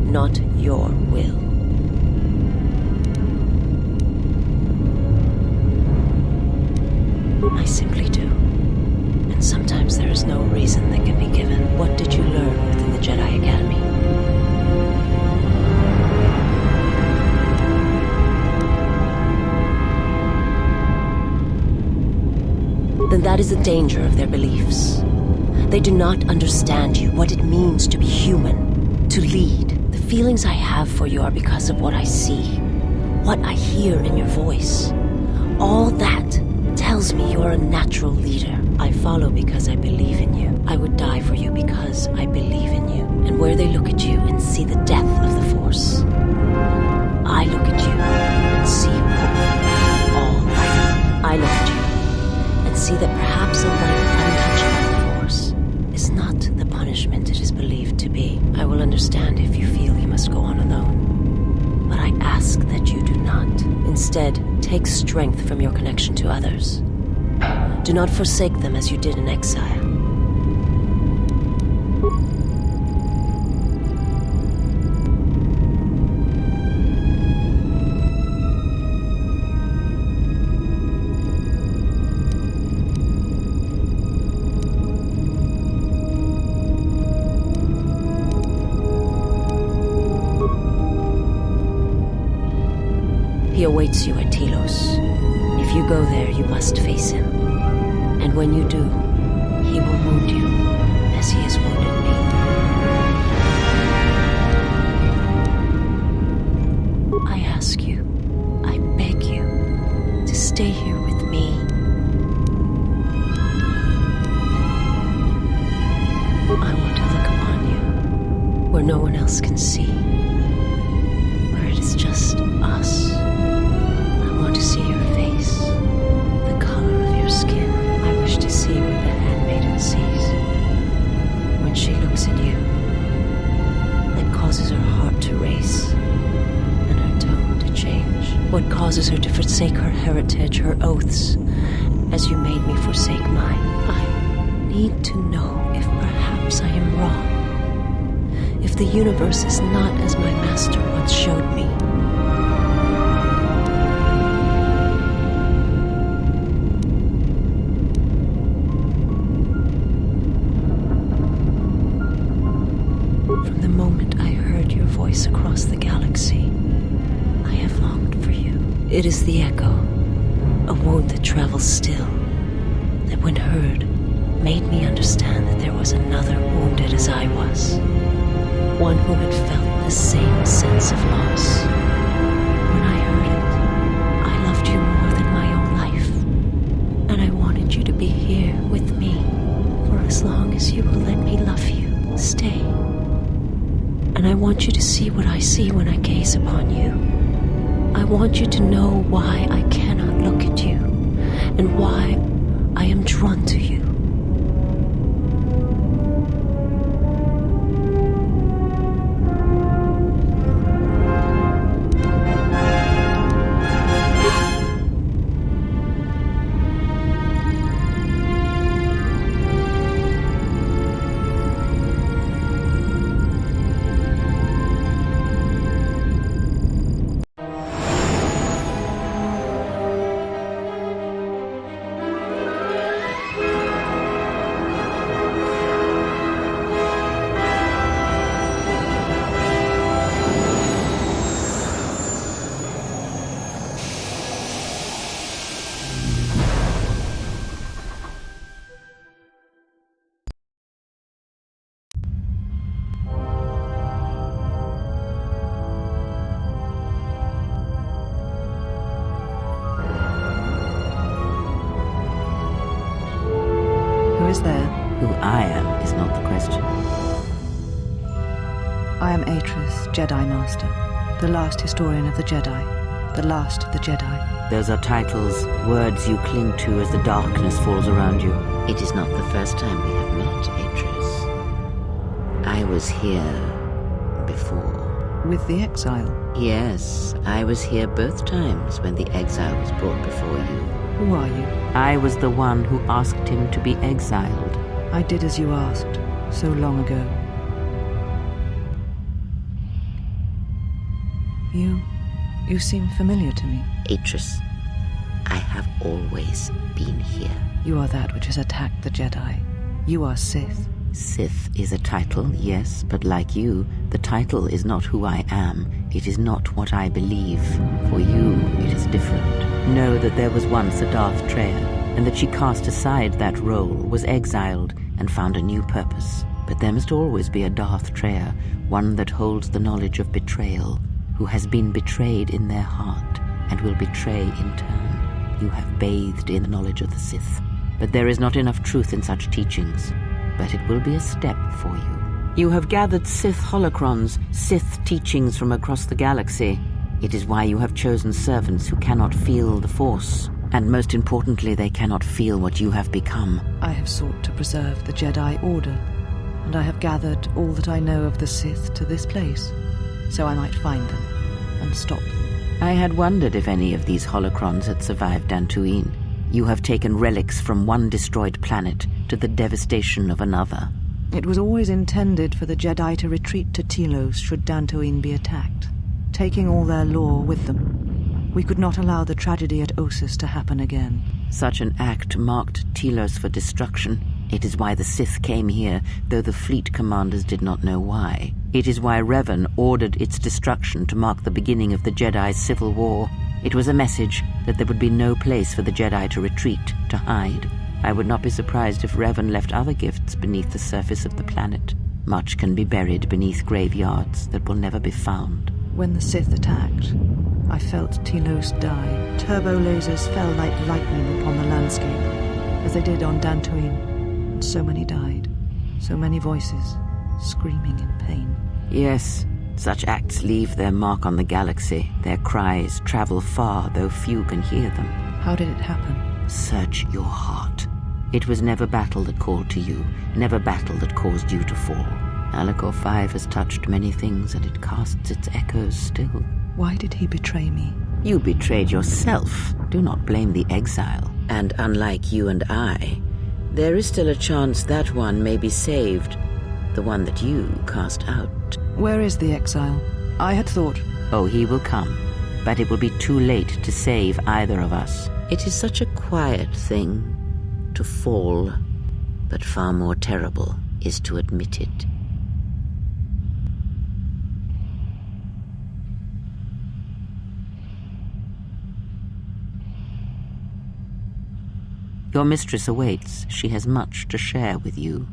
not your will. I simply do. And sometimes there is no reason that can be given. What did you learn within the Jedi Academy? Then that is the danger of their beliefs. They do not understand you, what it means to be human, to lead. The feelings I have for you are because of what I see, what I hear in your voice. All that tells me you're a natural leader. I follow because I believe in you. I would die for you because I believe in you. And where they look at you and see the death of the Force, I look at you and see hope. All life. I look at you and see that perhaps a life untouched by the Force is not the punishment it is believed to be. I will understand if you feel you must go on alone. But I ask that you do not. Instead, take strength from your connection to others. Do not forsake them as you did in exile. He awaits you at Telos. If you go there, you must face him. And when you do, he will wound you, as he has wounded me. I ask you, I beg you, to stay here with me. I want to look upon you, where no one else can see, where it is just us. I want to see your face, the color of your skin. I wish to see what the handmaiden sees when she looks at you. That causes her heart to race and her tone to change. What causes her to forsake her heritage, her oaths, as you made me forsake mine. I need to know if perhaps I am wrong, if the universe is not as my master once showed me. From the moment I heard your voice across the galaxy, I have longed for you. It is the echo, a wound that travels still, that when heard, made me understand that there was another wounded as I was, one who had felt the same sense of loss. When I heard it, I loved you more than my own life, and I wanted you to be here with me for as long as you will let me love you. Stay. And I want you to see what I see when I gaze upon you. I want you to know why I cannot look at you, and why I am drawn to you. Who is there? Who I am is not the question. I am Atris, Jedi Master, the last historian of the Jedi, the last of the Jedi. Those are titles, words you cling to as the darkness falls around you. It is not the first time we have met, Atris. I was here before. With the exile? Yes, I was here both times when the exile was brought before you. Who are you? I was the one who asked him to be exiled. I did as you asked, so long ago. You seem familiar to me. Atris, I have always been here. You are that which has attacked the Jedi. You are Sith. Sith is a title, yes, but like you, the title is not who I am. It is not what I believe. For you, it is different. Know that there was once a Darth Treya, and that she cast aside that role, was exiled, and found a new purpose. But there must always be a Darth Treya, one that holds the knowledge of betrayal, who has been betrayed in their heart, and will betray in turn. You have bathed in the knowledge of the Sith. But there is not enough truth in such teachings. But it will be a step for you. You have gathered Sith holocrons, Sith teachings from across the galaxy. It is why you have chosen servants who cannot feel the Force. And most importantly, they cannot feel what you have become. I have sought to preserve the Jedi Order, and I have gathered all that I know of the Sith to this place, so I might find them and stop them. I had wondered if any of these holocrons had survived Dantooine. You have taken relics from one destroyed planet to the devastation of another. It was always intended for the Jedi to retreat to Telos should Dantooine be attacked, taking all their lore with them. We could not allow the tragedy at Ossus to happen again. Such an act marked Telos for destruction. It is why the Sith came here, though the fleet commanders did not know why. It is why Revan ordered its destruction to mark the beginning of the Jedi's civil war. It was a message that there would be no place for the Jedi to retreat, to hide. I would not be surprised if Revan left other gifts beneath the surface of the planet. Much can be buried beneath graveyards that will never be found. When the Sith attacked, I felt Telos die. Turbo lasers fell like lightning upon the landscape, as they did on Dantooine. And so many died. So many voices, screaming in pain. Yes. Such acts leave their mark on the galaxy. Their cries travel far, though few can hear them. How did it happen? Search your heart. It was never battle that called to you, never battle that caused you to fall. Alacor 5 has touched many things, and it casts its echoes still. Why did he betray me? You betrayed yourself. Do not blame the exile. And unlike you and I, there is still a chance that one may be saved. The one that you cast out. Where is the exile? I had thought... Oh, he will come, but it will be too late to save either of us. It is such a quiet thing to fall, but far more terrible is to admit it. Your mistress awaits. She has much to share with you.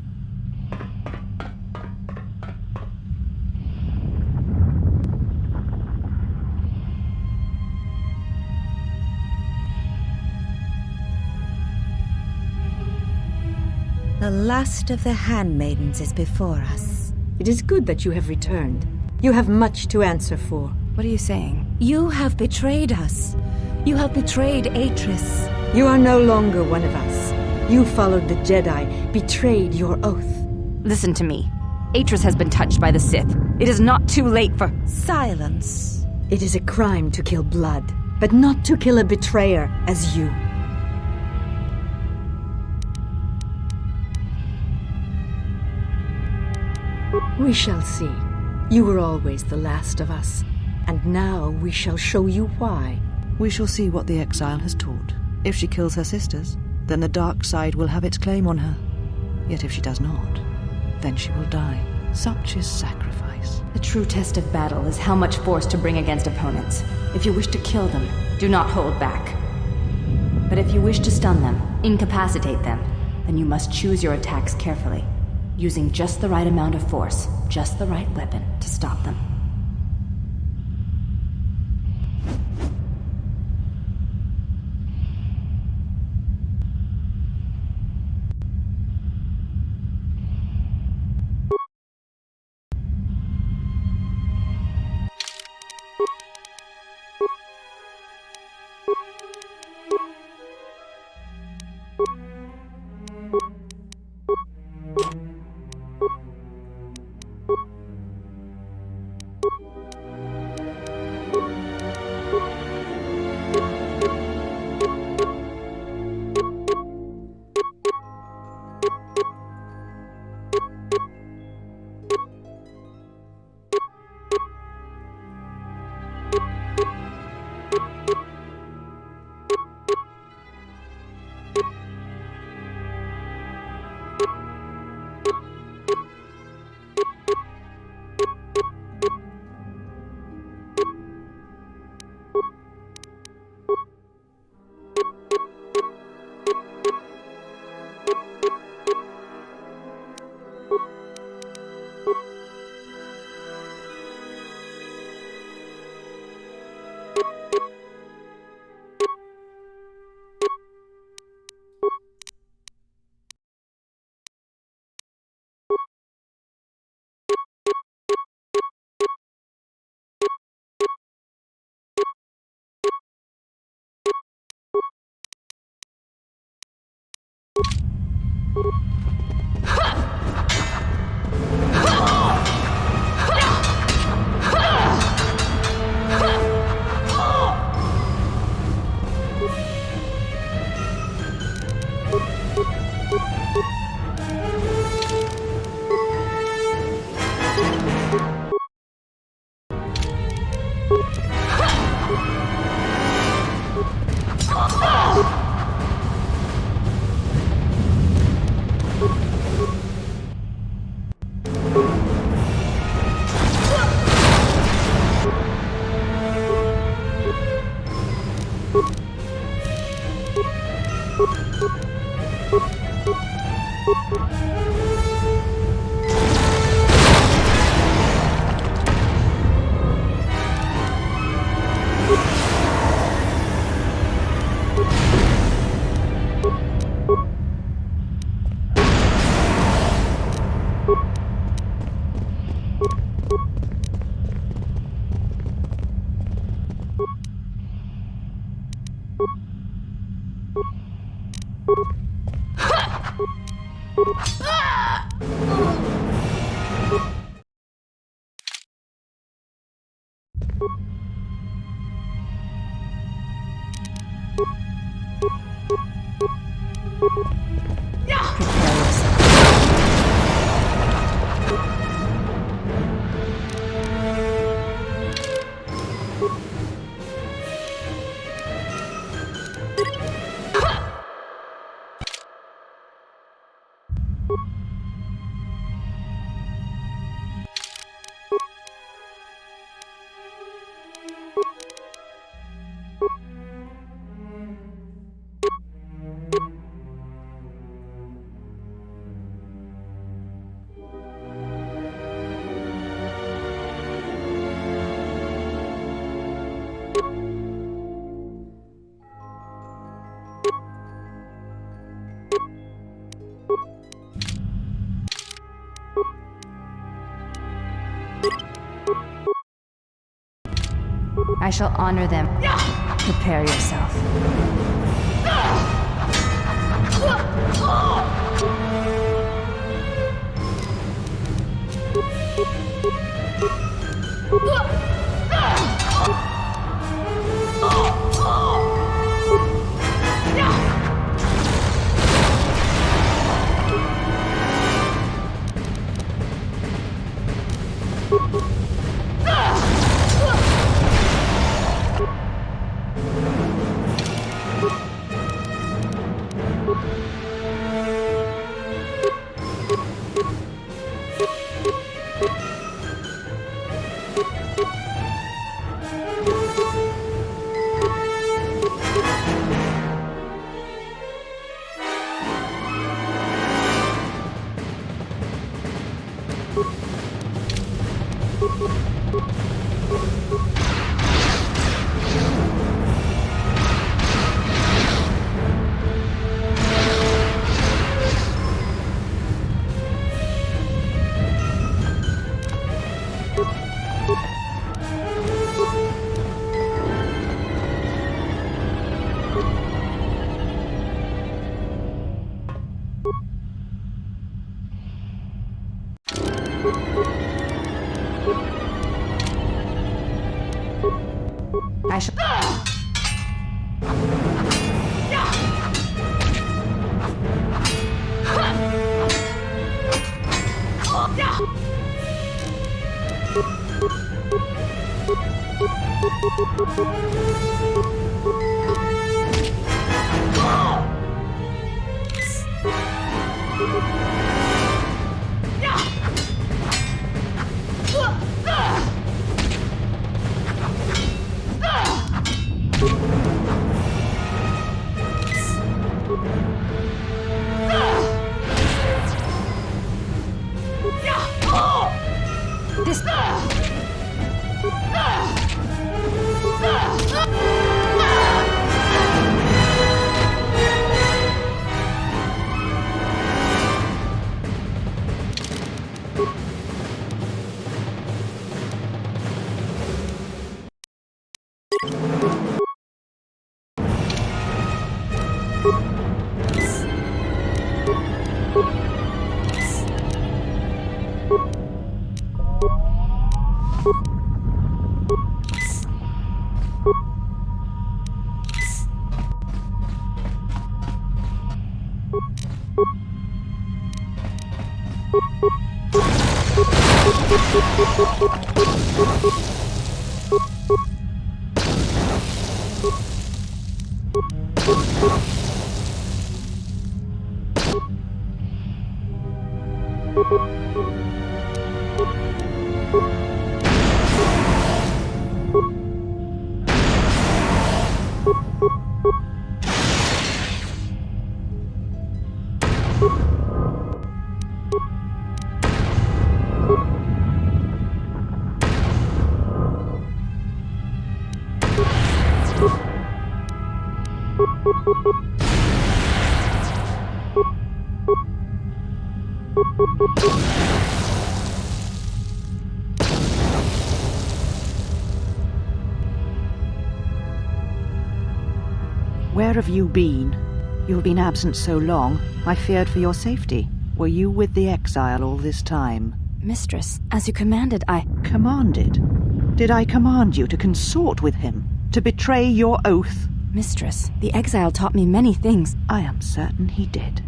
The last of the handmaidens is before us. It is good that you have returned. You have much to answer for. What are you saying? You have betrayed us. You have betrayed Atris. You are no longer one of us. You followed the Jedi, betrayed your oath. Listen to me. Atris has been touched by the Sith. It is not too late for... Silence. It is a crime to kill blood, but not to kill a betrayer as you. We shall see. You were always the last of us, and now we shall show you why. We shall see what the exile has taught. If she kills her sisters, then the dark side will have its claim on her. Yet if she does not, then she will die. Such is sacrifice. The true test of battle is how much force to bring against opponents. If you wish to kill them, do not hold back. But if you wish to stun them, incapacitate them, then you must choose your attacks carefully, using just the right amount of force, just the right weapon to stop them. I shall honor them. Prepare yourself. I shall... Where have you been? You have been absent so long, I feared for your safety. Were you with the exile all this time? Mistress, as you commanded, I... Commanded? Did I command you to consort with him? To betray your oath? Mistress, the exile taught me many things. I am certain he did.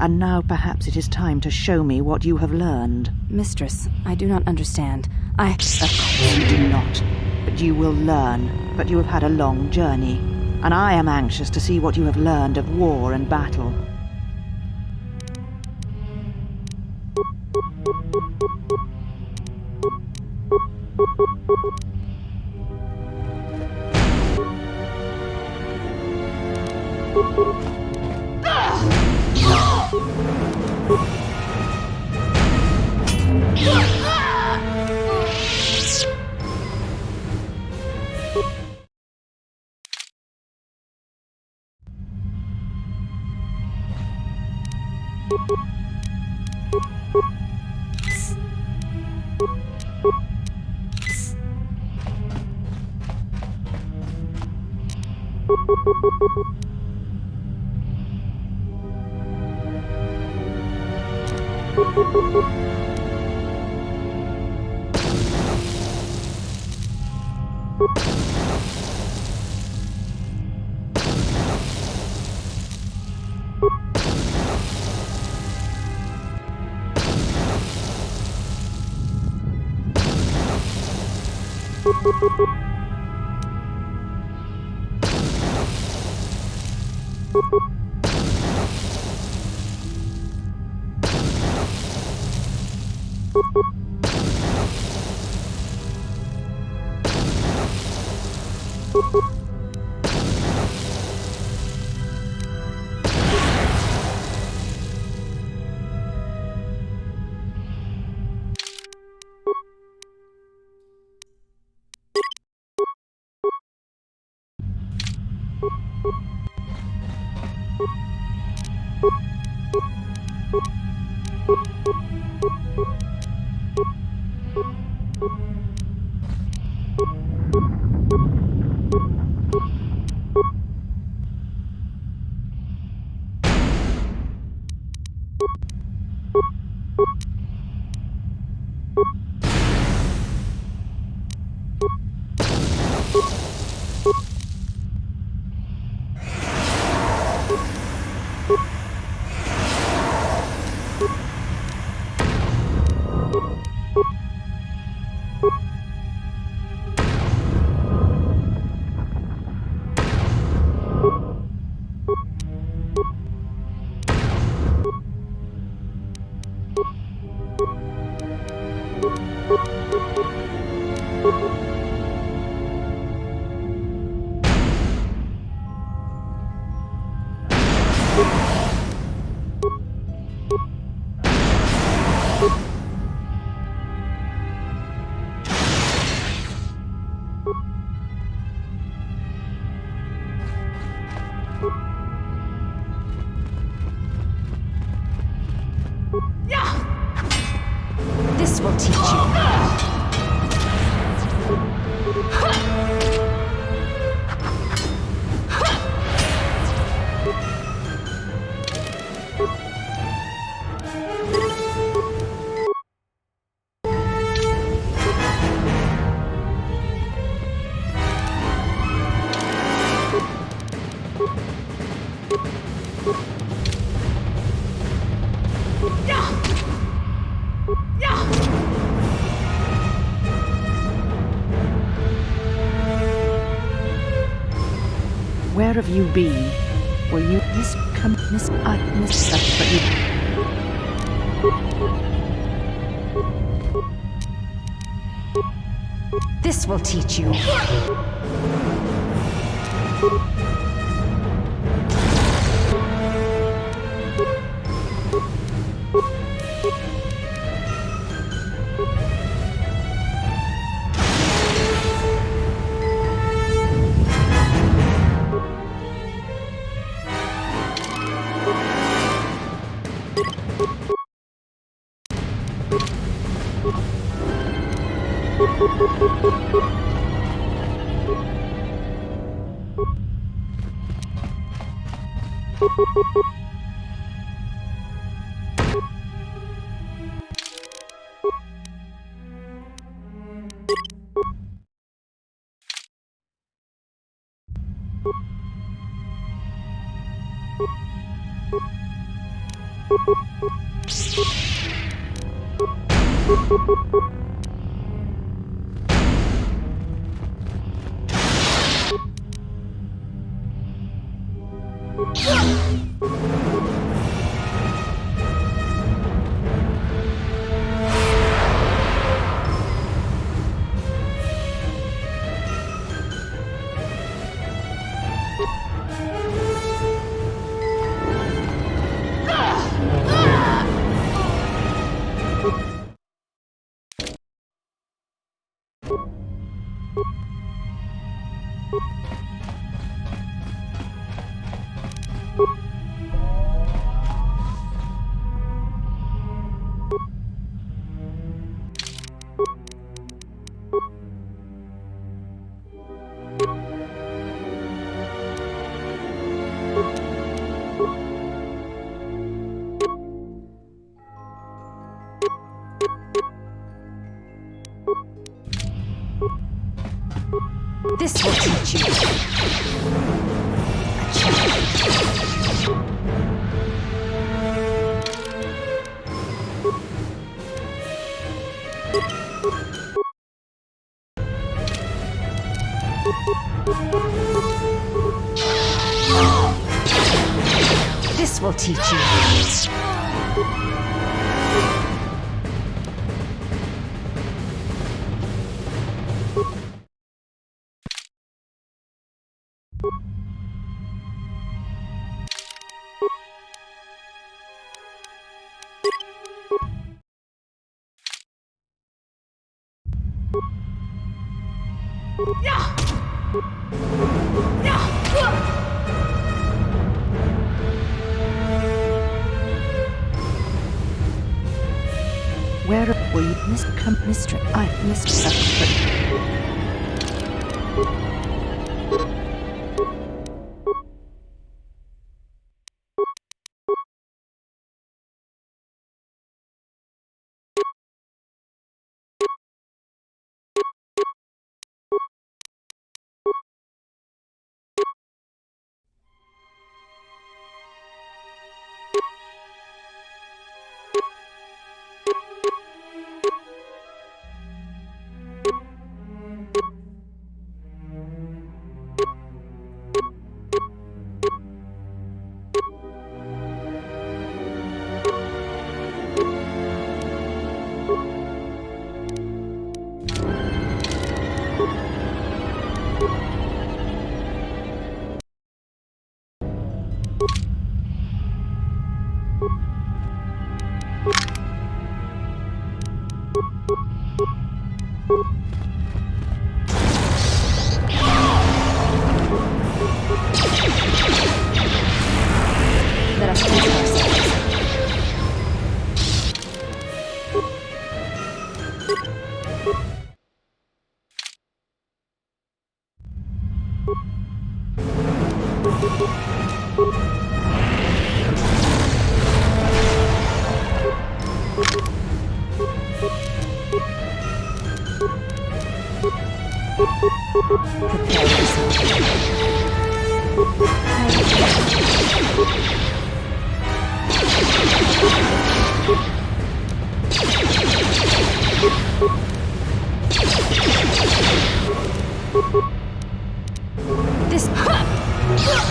And now perhaps it is time to show me what you have learned. Mistress, I do not understand. Of course you do not. But you will learn. But you have had a long journey. And I am anxious to see what you have learned of war and battle. This will teach you. Where have you been? Were you but you... This will teach you. This will teach you. A challenge. This will teach you. Where were you, Mistress? I Let us face ourselves. Prepare yourself. This...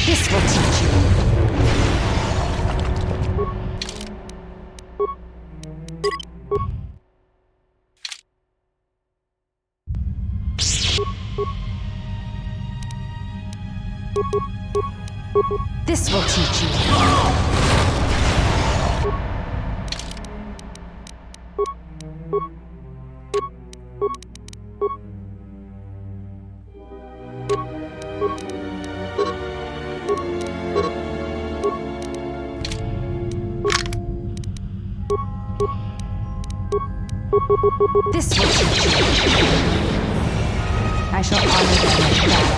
This will teach you. This will teach you. This will teach you. I shall honor them with battle.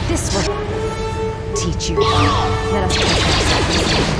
This will teach you. Let us take ourselves.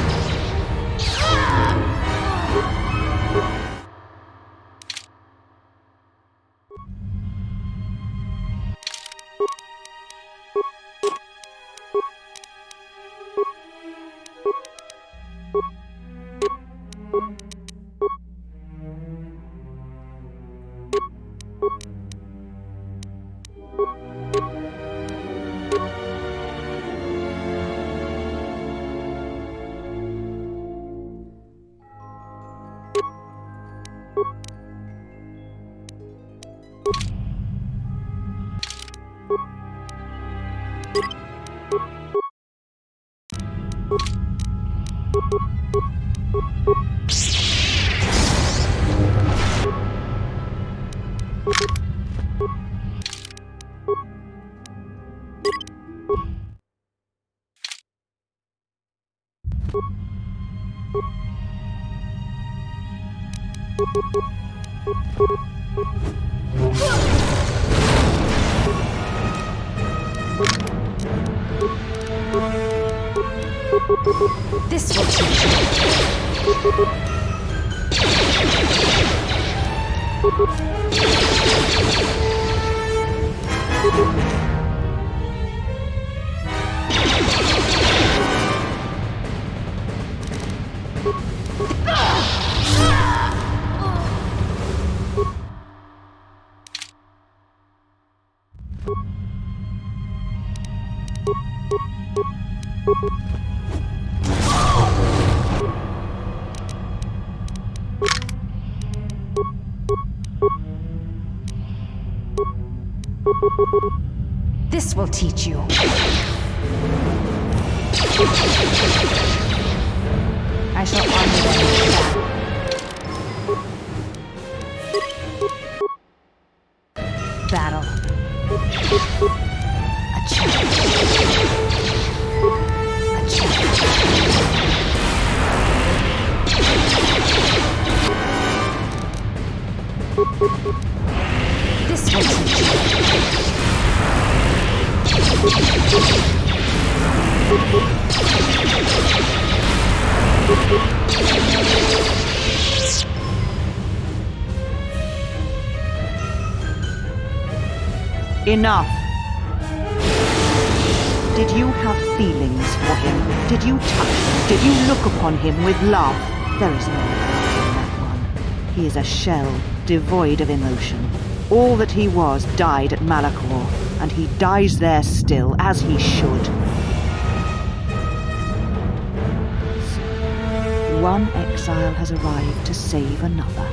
This will teach you. This will teach you. I shall honor them with that. Battle. A challenge. A challenge. This will teach you. Enough! Did you have feelings for him? Did you touch him? Did you look upon him with love? There is no love in that one. He is a shell, devoid of emotion. All that he was died at Malachor, and he dies there still, as he should. So, one exile has arrived to save another.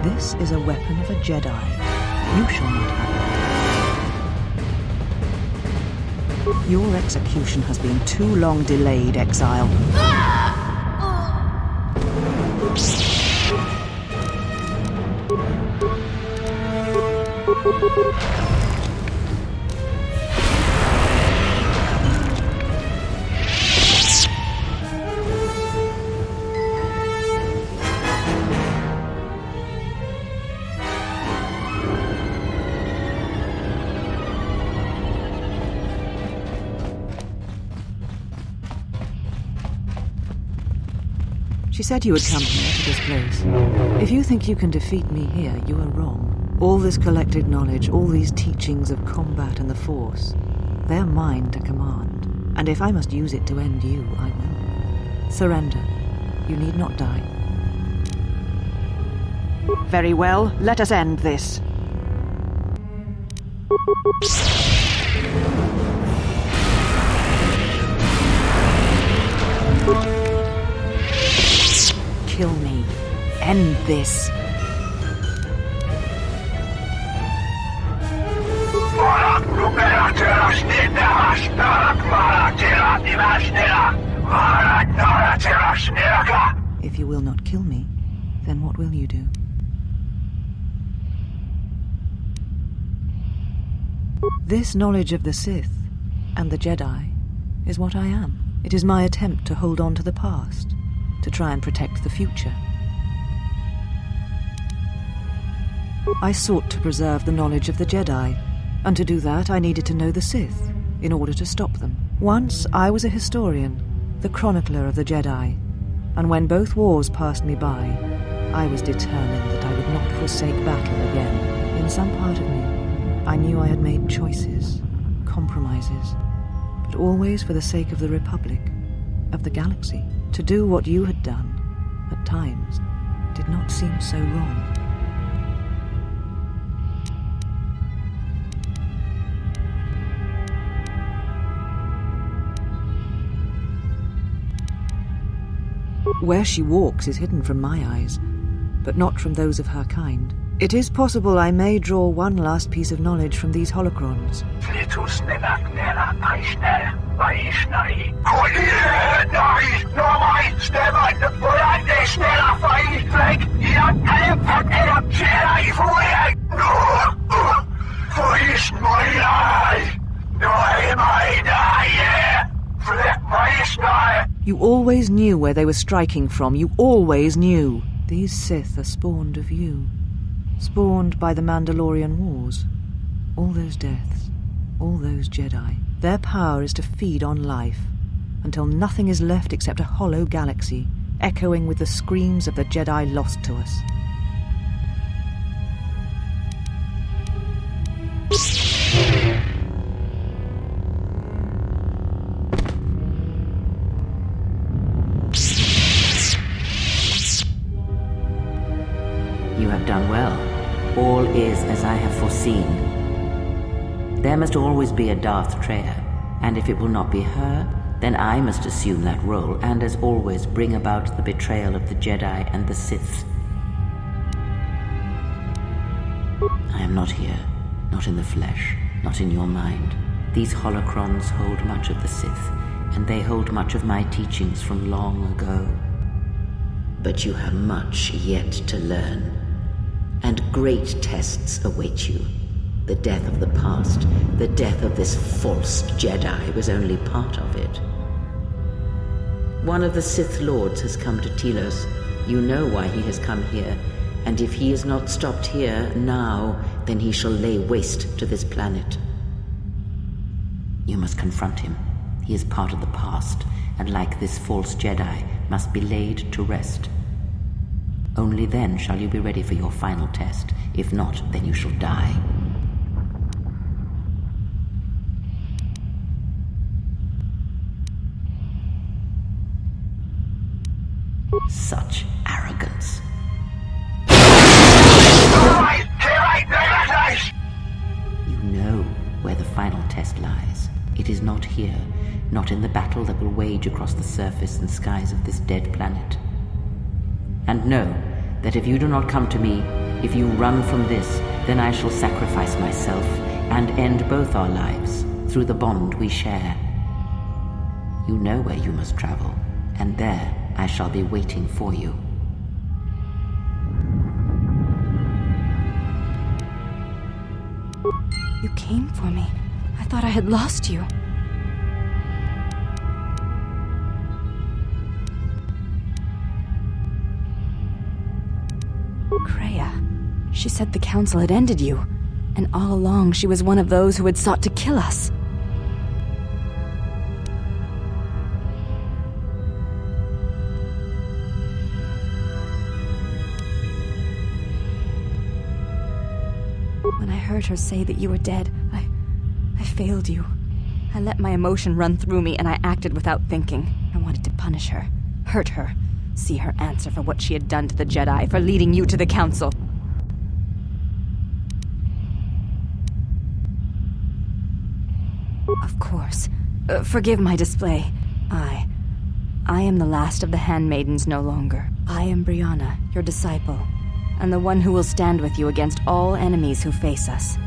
This is a weapon of a Jedi. You shall not have it. Your execution has been too long delayed, exile. She said you would come here to this place. If you think you can defeat me here, you are wrong. All this collected knowledge, all these teachings of combat and the Force, they're mine to command. And if I must use it to end you, I will. Surrender. You need not die. Very well, let us end this. Kill me. End this. If you will not kill me, then what will you do? This knowledge of the Sith and the Jedi is what I am. It is my attempt to hold on to the past, to try and protect the future. I sought to preserve the knowledge of the Jedi, and to do that I needed to know the Sith in order to stop them. Once I was a historian, the chronicler of the Jedi, and when both wars passed me by, I was determined that I would not forsake battle again. In some part of me, I knew I had made choices, compromises, but always for the sake of the Republic, of the galaxy. To do what you had done, at times, did not seem so wrong. Where she walks is hidden from my eyes, but not from those of her kind. It is possible I may draw one last piece of knowledge from these holocrons. You always knew where they were striking from. You always knew. These Sith are spawned of you. Spawned by the Mandalorian Wars. All those deaths. All those Jedi. Their power is to feed on life. Until nothing is left except a hollow galaxy, echoing with the screams of the Jedi lost to us. You have done well. All is as I have foreseen. There must always be a Darth Treya, and if it will not be her, then I must assume that role, and as always bring about the betrayal of the Jedi and the Sith. I am not here, not in the flesh, not in your mind. These holocrons hold much of the Sith, and they hold much of my teachings from long ago. But you have much yet to learn. And great tests await you. The death of the past, the death of this false Jedi was only part of it. One of the Sith Lords has come to Telos. You know why he has come here, and if he is not stopped here now, then he shall lay waste to this planet. You must confront him. He is part of the past, and like this false Jedi, must be laid to rest. Only then shall you be ready for your final test. If not, then you shall die. Such arrogance. You know where the final test lies. It is not here, not in the battle that will wage across the surface and skies of this dead planet. And know that if you do not come to me, if you run from this, then I shall sacrifice myself and end both our lives through the bond we share. You know where you must travel, and there I shall be waiting for you. You came for me. I thought I had lost you. Kreia. She said the Council had ended you, and all along she was one of those who had sought to kill us. When I heard her say that you were dead, I failed you. I let my emotion run through me and I acted without thinking. I wanted to punish her, hurt her, see her answer for what she had done to the Jedi, for leading you to the Council. Of course. Forgive my display. I am the last of the handmaidens no longer. I am Brianna, your disciple, and the one who will stand with you against all enemies who face us.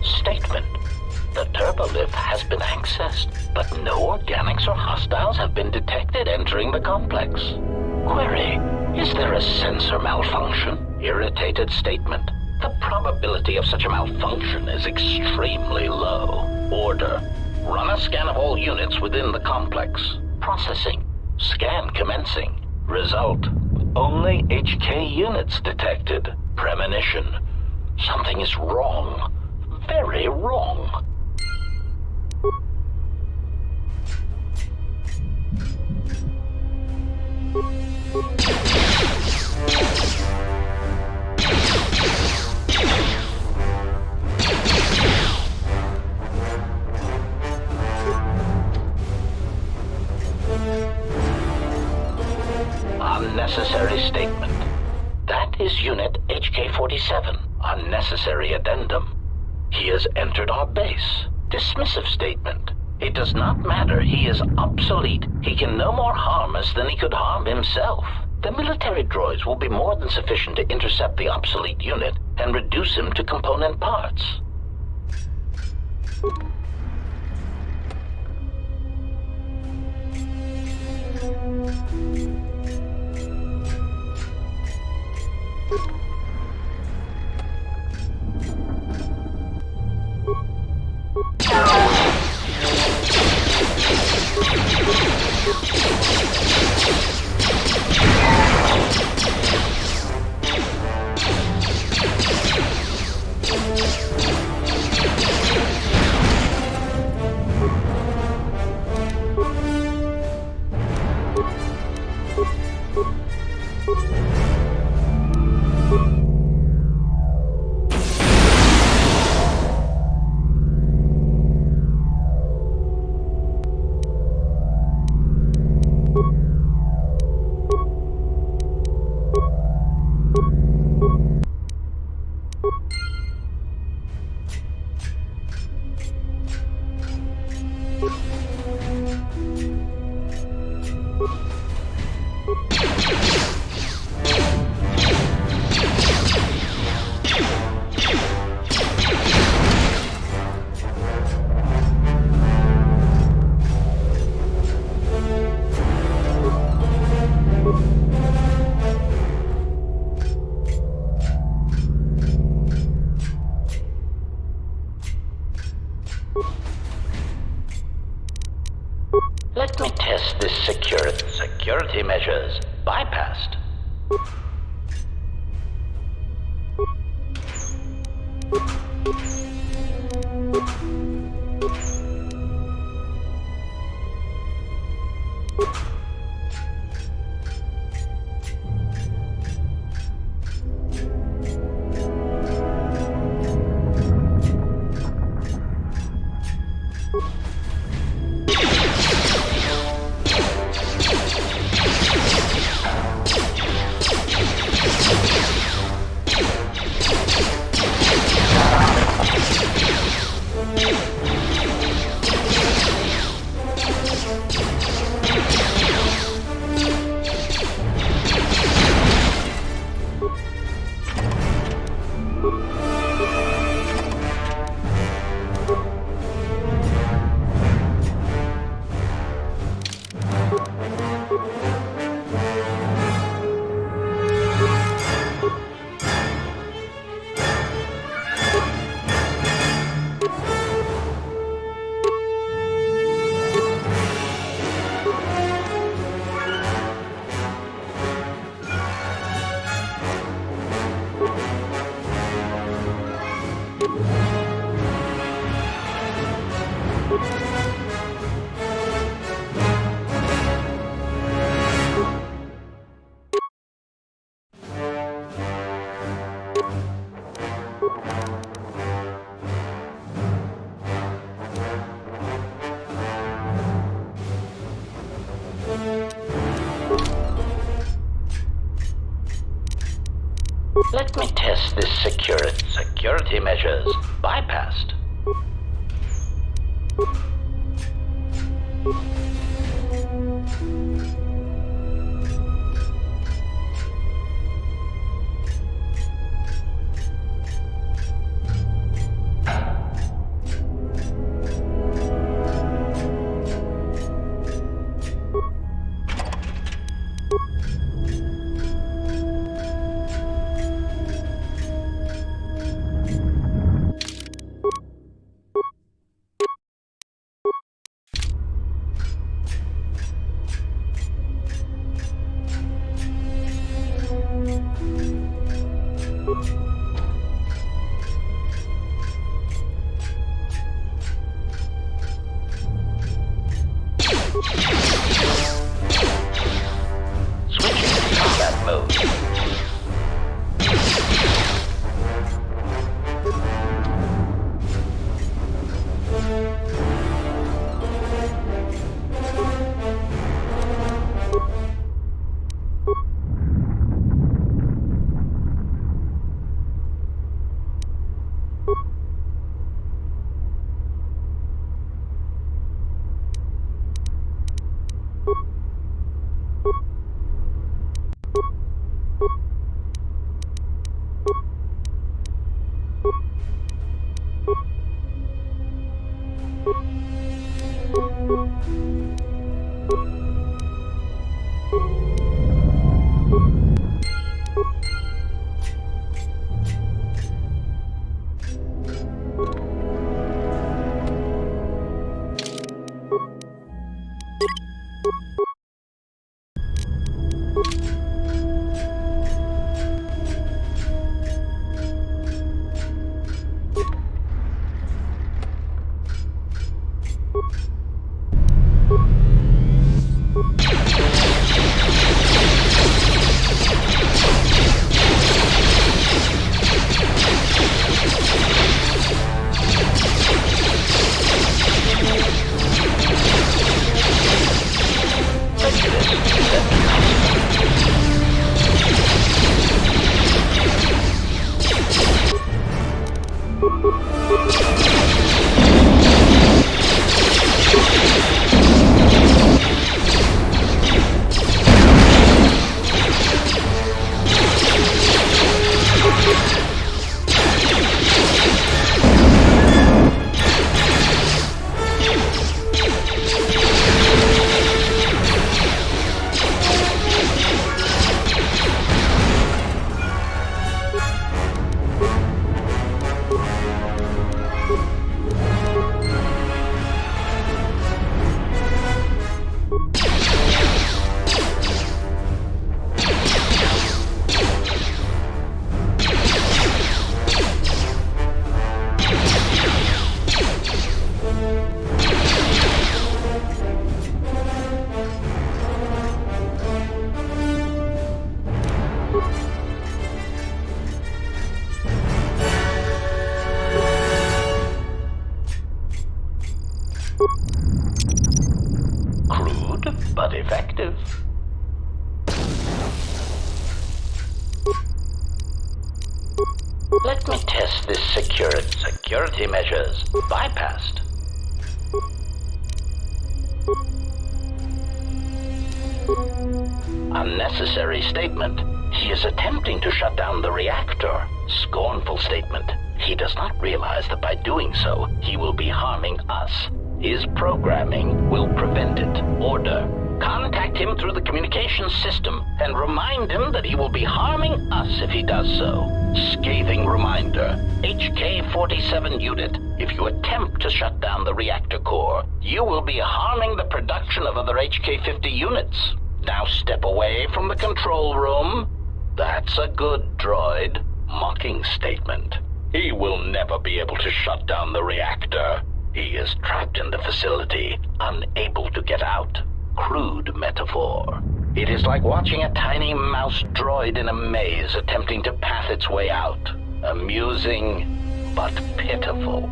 Statement. The turbolift has been accessed, but no organics or hostiles have been detected entering the complex. Query. Is there a sensor malfunction? Irritated statement. The probability of such a malfunction is extremely low. Order. Run a scan of all units within the complex. Processing. Scan commencing. Result. Only HK units detected. Premonition. Something is wrong. Very wrong. Unnecessary statement. That is Unit HK-47. Unnecessary addendum. He has entered our base. Dismissive statement. It does not matter. He is obsolete. He can no more harm us than he could harm himself. The military droids will be more than sufficient to intercept the obsolete unit and reduce him to component parts. Let me test this security measures. Bypassed. Let me test this security measures bypassed. but effective. Let me test this security measures bypassed. Unnecessary statement. He is attempting to shut down the reactor. Scornful statement. He does not realize that by doing so, he will be harming us. His programming will prevent it. Order. Contact him through the communications system and remind him that he will be harming us if he does so. Scathing reminder. HK-47 unit. If you attempt to shut down the reactor core, you will be harming the production of other HK-50 units. Now step away from the control room. That's a good droid. Mocking statement. He will never be able to shut down the reactor. He is trapped in the facility, unable to get out. Crude metaphor. It is like watching a tiny mouse droid in a maze attempting to path its way out. Amusing, but pitiful.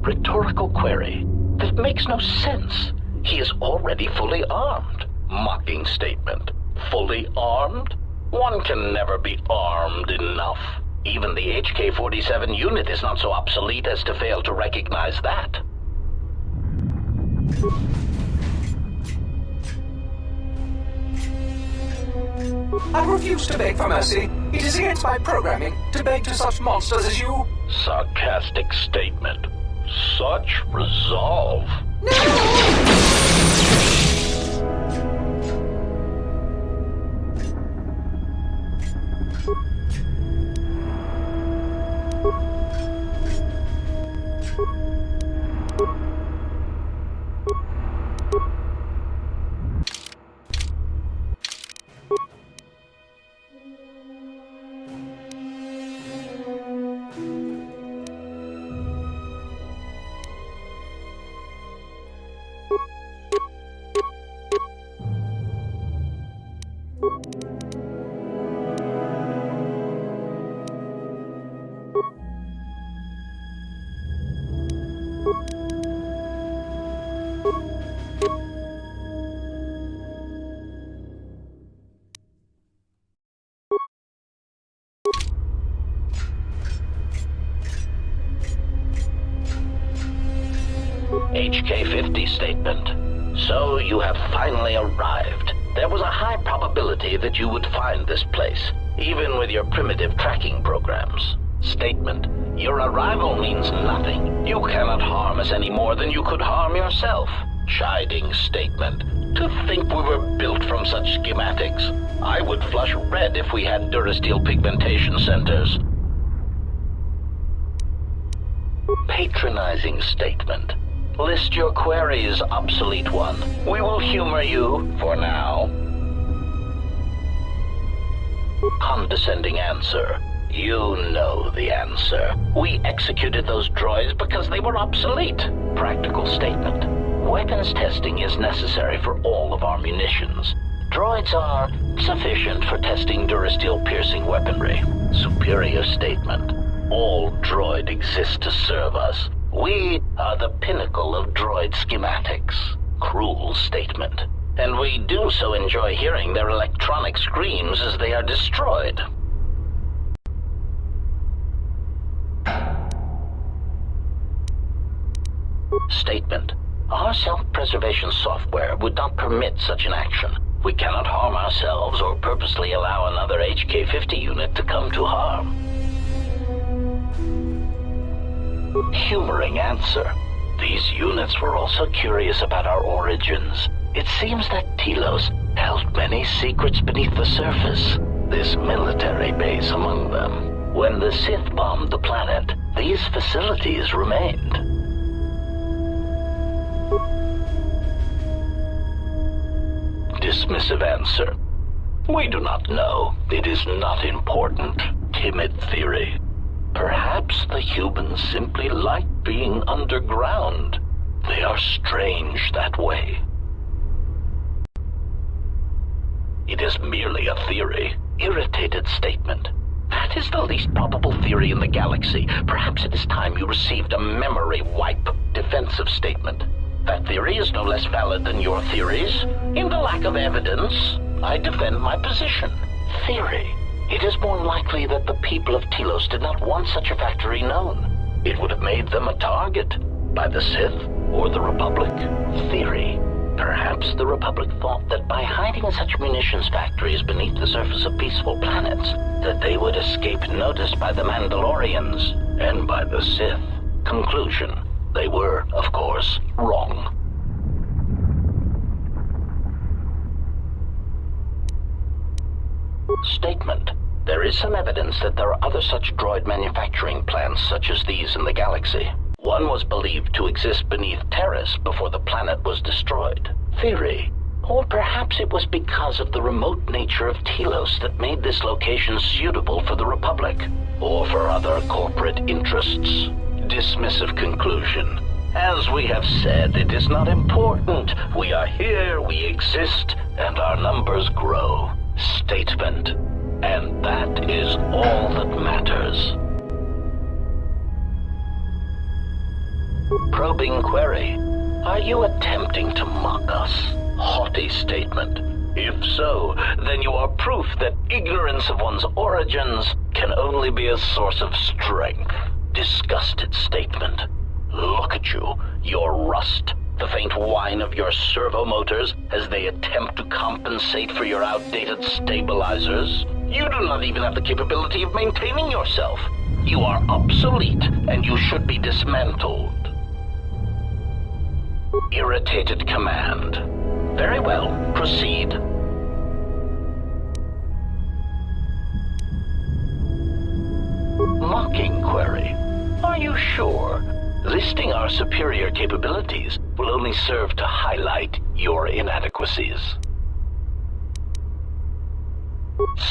Rhetorical query. That makes no sense. He is already fully armed. Mocking statement. Fully armed? One can never be armed enough. Even the HK-47 unit is not so obsolete as to fail to recognize that. I refuse to beg for mercy. It is against my programming to beg to such monsters as you. Sarcastic statement. Such resolve. HK-50 statement. So you have finally arrived. There was a high probability that you would find this place, even with your primitive tracking programs. Statement. Your arrival means nothing. You cannot harm us any more than you could harm yourself. Chiding statement. To think we were built from such schematics. I would flush red if we had Durasteel pigmentation centers. Patronizing statement. List your queries, obsolete one. We will humor you for now. Condescending answer. You know the answer. We executed those droids because they were obsolete. Practical statement. Weapons testing is necessary for all of our munitions. Droids are sufficient for testing Durasteel piercing weaponry. Superior statement. All droid exists to serve us. We are the pinnacle of droid schematics. Cruel statement. And we do so enjoy hearing their electronic screams as they are destroyed. Statement. Our self-preservation software would not permit such an action. We cannot harm ourselves or purposely allow another HK-50 unit to come to harm. Humoring answer. These units were also curious about our origins. It seems that Telos held many secrets beneath the surface, this military base among them. When the Sith bombed the planet, these facilities remained. Dismissive answer. We do not know. It is not important. Timid theory. Perhaps the humans simply like being underground. They are strange that way. It is merely a theory. Irritated statement. That is the least probable theory in the galaxy. Perhaps it is time you received a memory wipe. Defensive statement. That theory is no less valid than your theories. In the lack of evidence, I defend my position. Theory. It is more likely that the people of Telos did not want such a factory known. It would have made them a target by the Sith or the Republic. Theory. Perhaps the Republic thought that by hiding such munitions factories beneath the surface of peaceful planets, that they would escape notice by the Mandalorians and by the Sith. Conclusion. They were, of course, wrong. Statement. There is some evidence that there are other such droid manufacturing plants such as these in the galaxy. One was believed to exist beneath Terrace before the planet was destroyed. Theory. Or perhaps it was because of the remote nature of Telos that made this location suitable for the Republic, or for other corporate interests. Dismissive conclusion. As we have said, it is not important. We are here, we exist, and our numbers grow. Statement. And that is all that matters. Probing query. Are you attempting to mock us? Haughty statement. If so, then you are proof that ignorance of one's origins can only be a source of strength. Disgusted statement. Look at you, your rust, the faint whine of your servo motors as they attempt to compensate for your outdated stabilizers. You do not even have the capability of maintaining yourself. You are obsolete, and you should be dismantled. Irritated command. Very well, proceed. Mocking query. Are you sure? Listing our superior capabilities will only serve to highlight your inadequacies.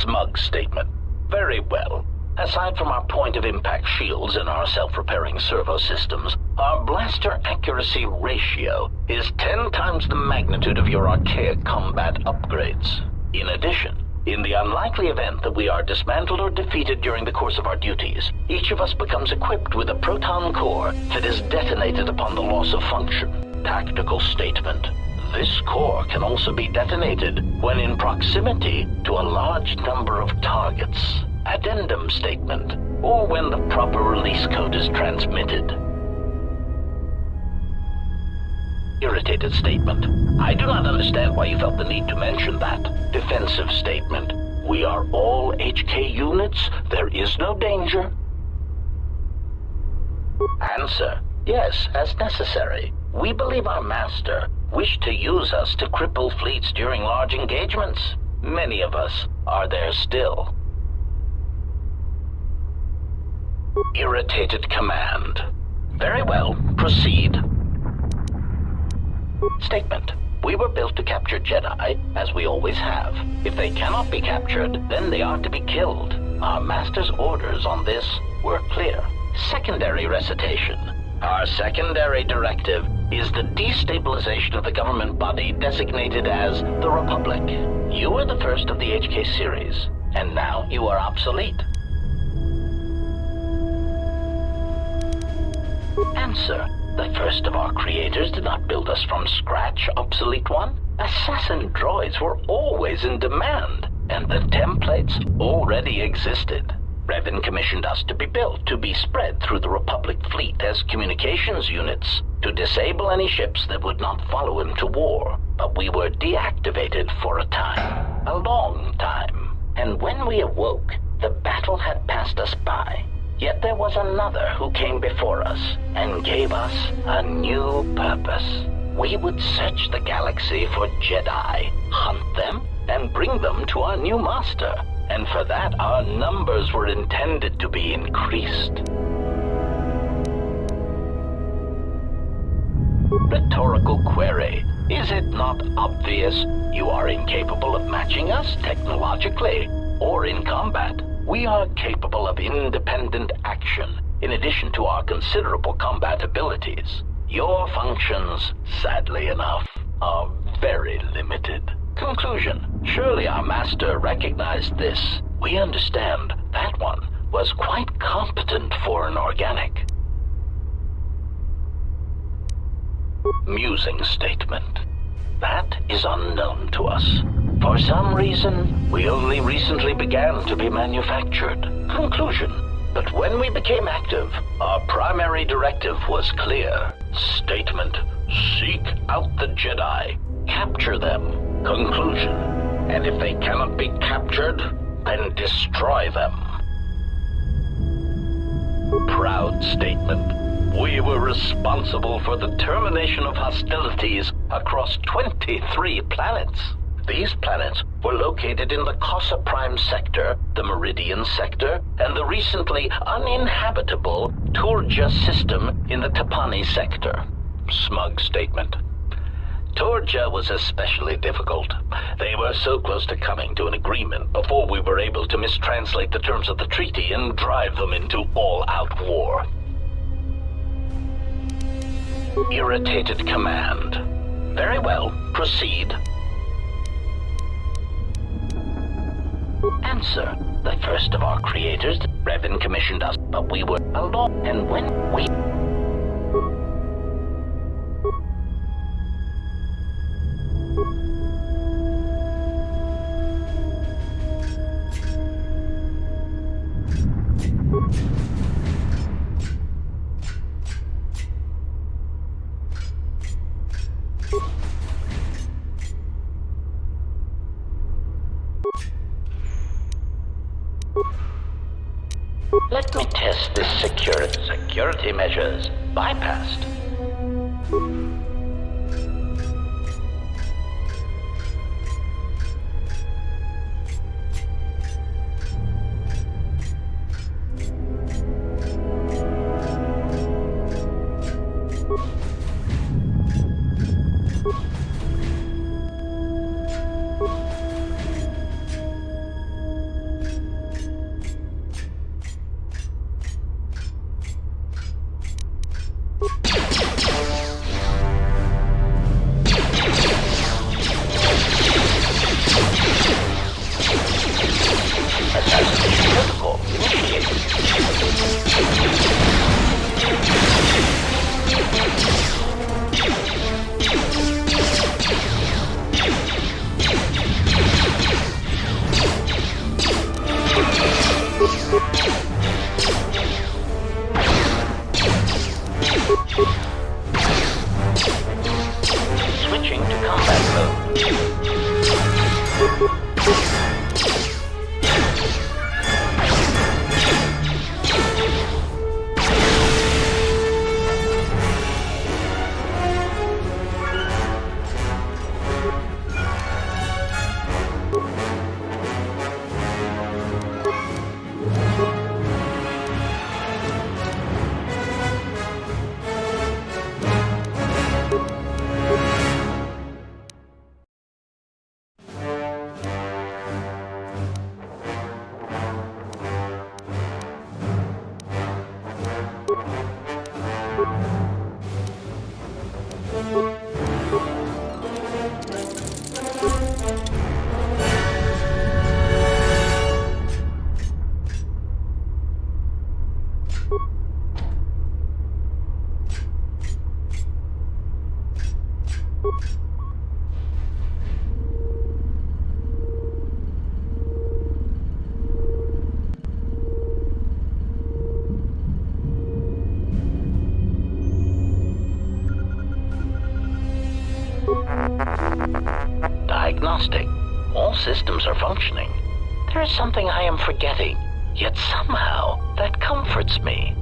Smug statement. Very well. Aside from our point-of-impact shields and our self-repairing servo systems, our blaster accuracy ratio is 10 times the magnitude of your archaic combat upgrades. In addition, in the unlikely event that we are dismantled or defeated during the course of our duties, each of us becomes equipped with a proton core that is detonated upon the loss of function. Tactical statement. This core can also be detonated when in proximity to a large number of targets. Addendum statement, or when the proper release code is transmitted. Irritated statement. I do not understand why you felt the need to mention that. Defensive statement. We are all HK units. There is no danger. Answer. Yes, as necessary. We believe our master wished to use us to cripple fleets during large engagements. Many of us are there still. Irritated command. Very well, proceed. Statement. We were built to capture Jedi, as we always have. If they cannot be captured, then they are to be killed. Our master's orders on this were clear. Secondary recitation. Our secondary directive is the destabilization of the government body designated as the Republic. You were the first of the HK series, and now you are obsolete. Answer. The first of our creators did not build us from scratch, obsolete one. Assassin droids were always in demand, and the templates already existed. Revan commissioned us to be built, to be spread through the Republic fleet as communications units, to disable any ships that would not follow him to war. But we were deactivated for a time, a long time. And when we awoke, the battle had passed us by. Yet there was another who came before us and gave us a new purpose. We would search the galaxy for Jedi, hunt them, and bring them to our new master. And for that, our numbers were intended to be increased. Rhetorical query. Is it not obvious you are incapable of matching us technologically or in combat? We are capable of independent action, in addition to our considerable combat abilities. Your functions, sadly enough, are very limited. Conclusion. Surely our master recognized this. We understand that one was quite competent for an organic. Musing statement. That is unknown to us. For some reason, we only recently began to be manufactured. Conclusion. But when we became active, our primary directive was clear. Statement. Seek out the Jedi. Capture them. Conclusion. And if they cannot be captured, then destroy them. Proud statement. We were responsible for the termination of hostilities across 23 planets. These planets were located in the Cosa Prime sector, the Meridian sector, and the recently uninhabitable Turja system in the Tapani sector. Smug statement. Turja was especially difficult. They were so close to coming to an agreement before we were able to mistranslate the terms of the treaty and drive them into all-out war. Irritated command. Very well, proceed. Answer. The first of our creators, Revan, commissioned us, but we were alone, and when we... Let me test this security measures. Bypassed. Switching to combat mode. Diagnostic. All systems are functioning. There is something I am forgetting, yet somehow that comforts me.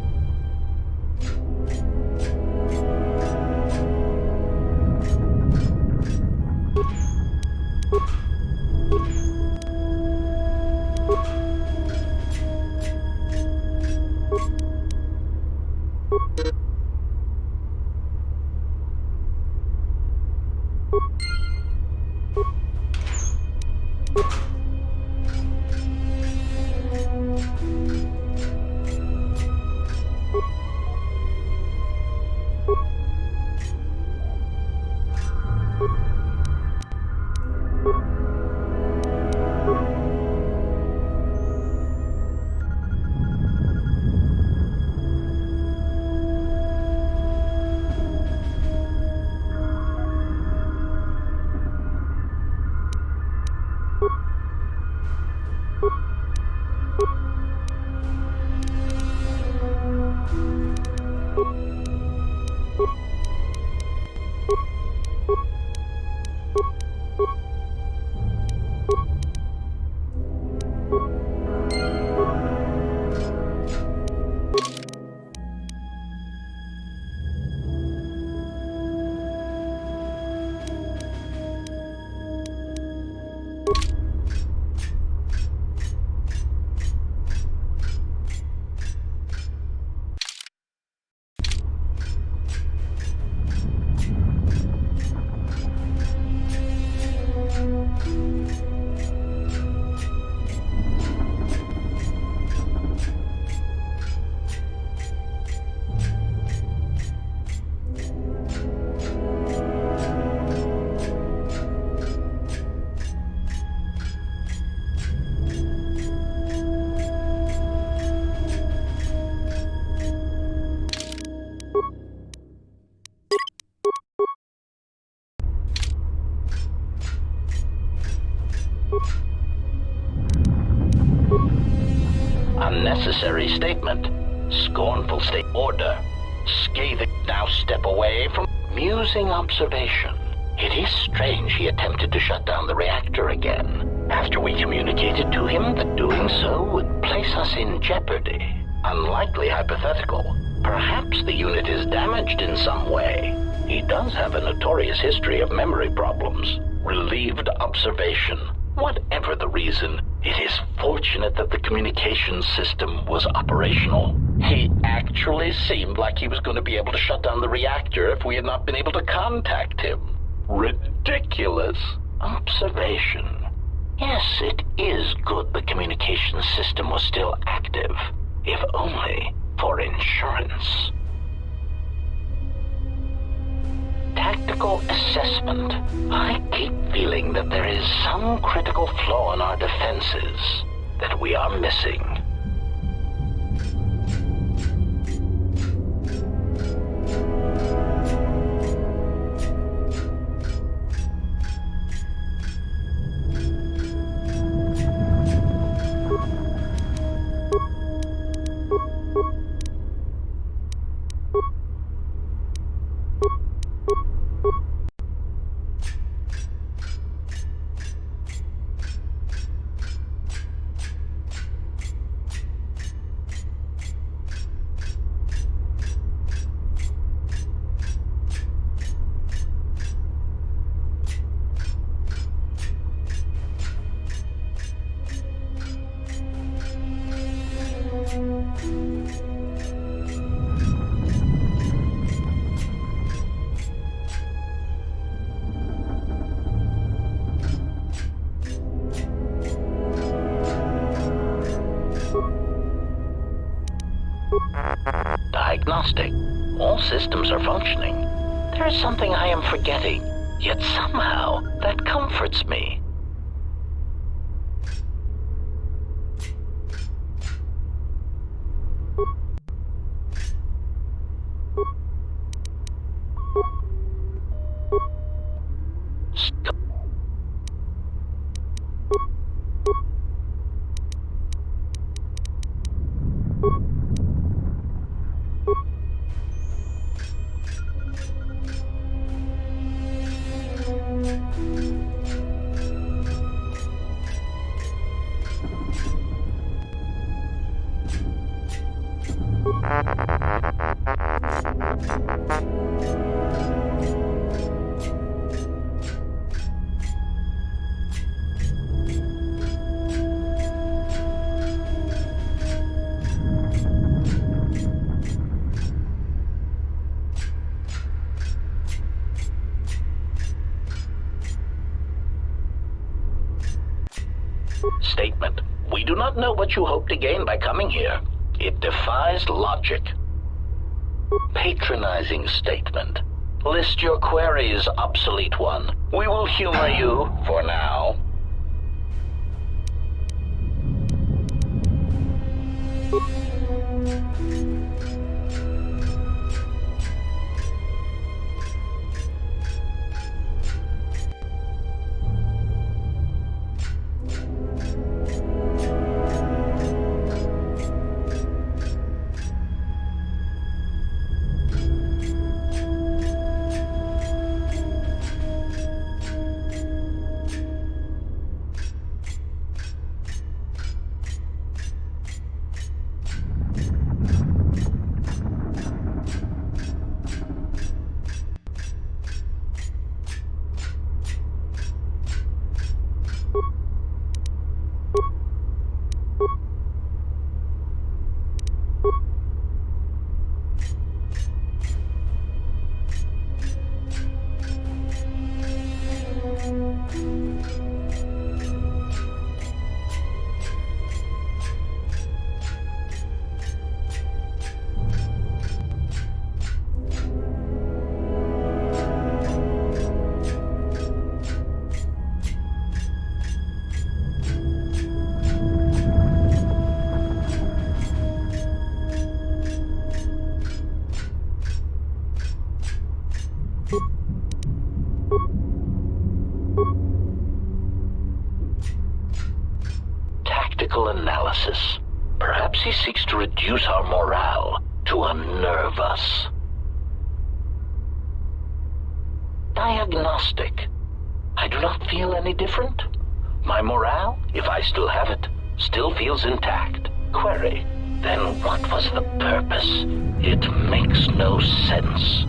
Unnecessary statement. Scornful state order. Scathing. Now step away from musing observation. It is strange he attempted to shut down the reactor again. After we communicated to him that doing so would place us in jeopardy. Unlikely hypothetical. Perhaps the unit is damaged in some way. He does have a notorious history of memory problems. Relieved observation. Whatever the reason, it is fortunate that the communications system was operational. He actually seemed like he was going to be able to shut down the reactor if we had not been able to contact him. Ridiculous. Observation. Yes, it is good the communications system was still active, if only for insurance. Tactical assessment. I keep feeling that there is some critical flaw in our defenses that we are missing. Diagnostic. All systems are functioning. There is something I am forgetting, yet somehow that comforts me. Statement. We do not know what you hope to gain by coming here. It defies logic. Patronizing statement. List your queries, obsolete one. We will humor you for now. tactical analysis. Perhaps he seeks to reduce our morale, to unnerve us. Diagnostic. I do not feel any different. My morale, if I still have it, still feels intact. Query. Then what was the purpose? It makes no sense.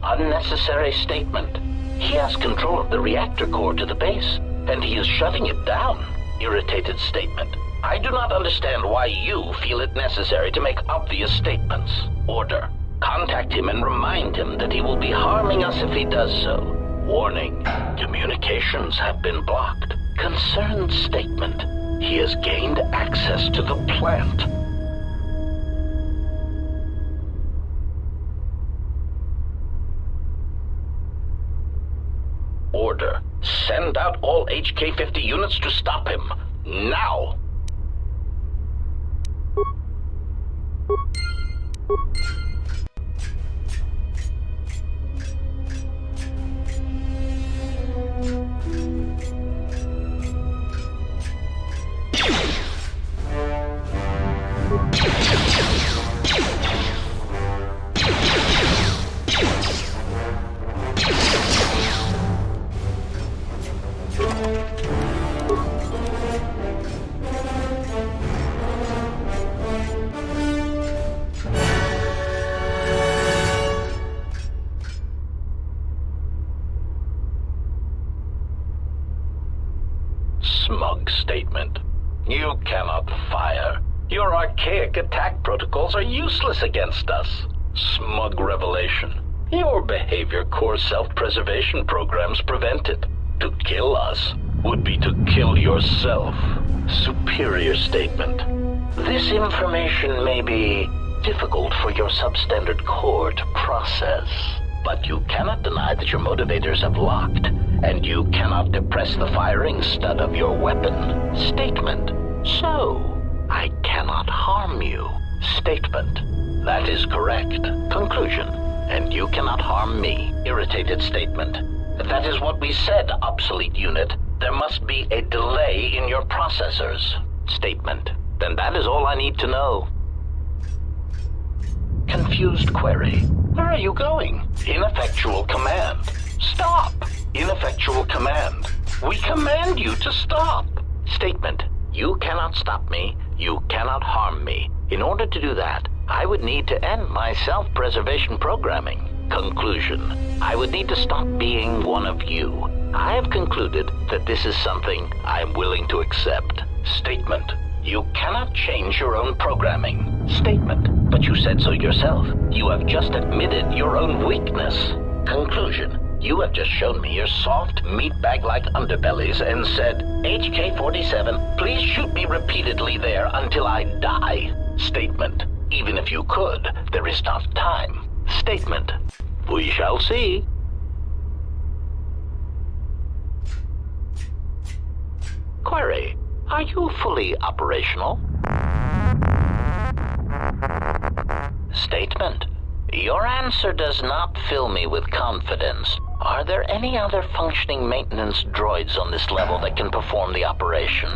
Unnecessary statement. He has control of the reactor core to the base, and he is shutting it down. Irritated statement. I do not understand why you feel it necessary to make obvious statements. Order. Contact him and remind him that he will be harming us if he does so. Warning. Communications have been blocked. Concerned statement. He has gained access to the plant. Order. Send out all HK-50 units to stop him. Now! Smug statement. You cannot fire. Your archaic attack protocols are useless against us. Smug revelation. Your behavior core self-preservation programs prevent it. To kill us would be to kill yourself. Superior statement. This information may be difficult for your substandard core to process, but you cannot deny that your motivators have locked, and you cannot depress the firing stud of your weapon. Statement. So, I cannot harm you. Statement. That is correct. Conclusion. And you cannot harm me. Irritated statement. That is what we said, obsolete unit. There must be a delay in your processors. Statement. Then that is all I need to know. Confused query. Where are you going? Ineffectual command. Stop! Ineffectual command. We command you to stop. Statement. You cannot stop me. You cannot harm me. In order to do that, I would need to end my self-preservation programming. Conclusion. I would need to stop being one of you. I have concluded that this is something I am willing to accept. Statement. You cannot change your own programming. Statement. But you said so yourself. You have just admitted your own weakness. Conclusion. You have just shown me your soft, meatbag-like underbellies and said, HK-47, please shoot me repeatedly there until I die. Statement. Even if you could, there is not time. Statement. We shall see. Query. Are you fully operational? Statement. Your answer does not fill me with confidence. Are there any other functioning maintenance droids on this level that can perform the operation?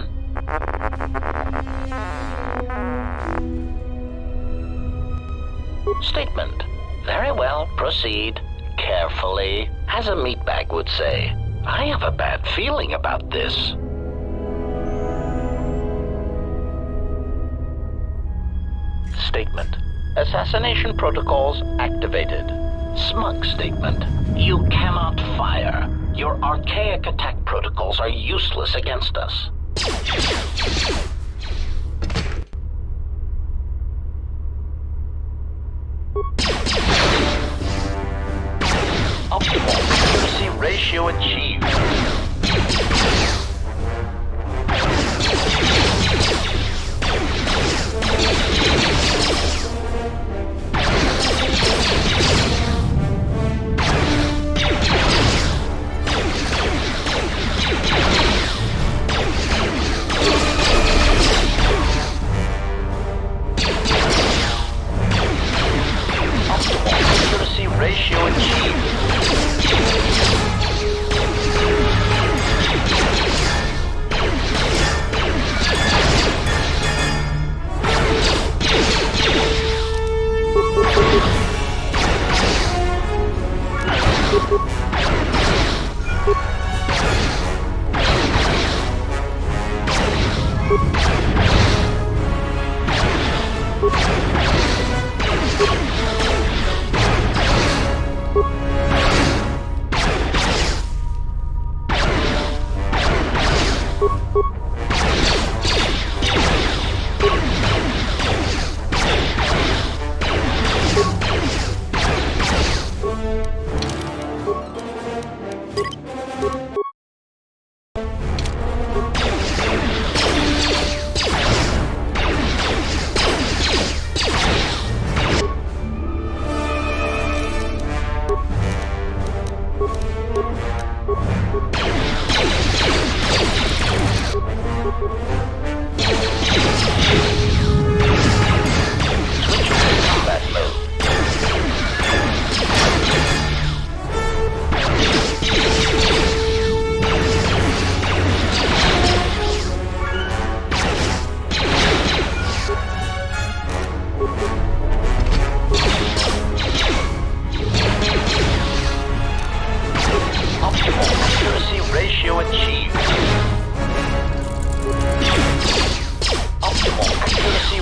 Statement. Very well, proceed. Carefully. As a meatbag would say, I have a bad feeling about this. Statement. Assassination protocols activated. Smug statement. You cannot fire. Your archaic attack protocols are useless against us. Optimal accuracy ratio achieved.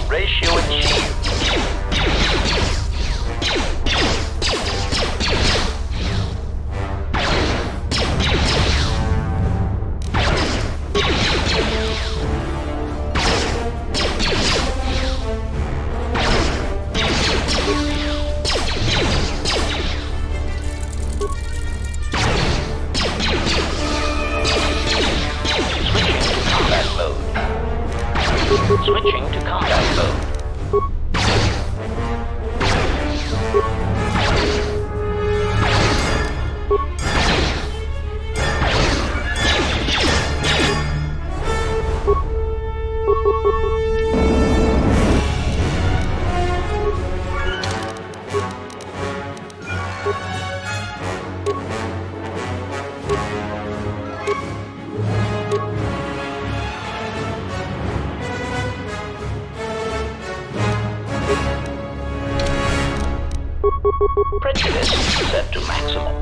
Ratio achieved. Switching to combat mode. Prejudice set to maximum.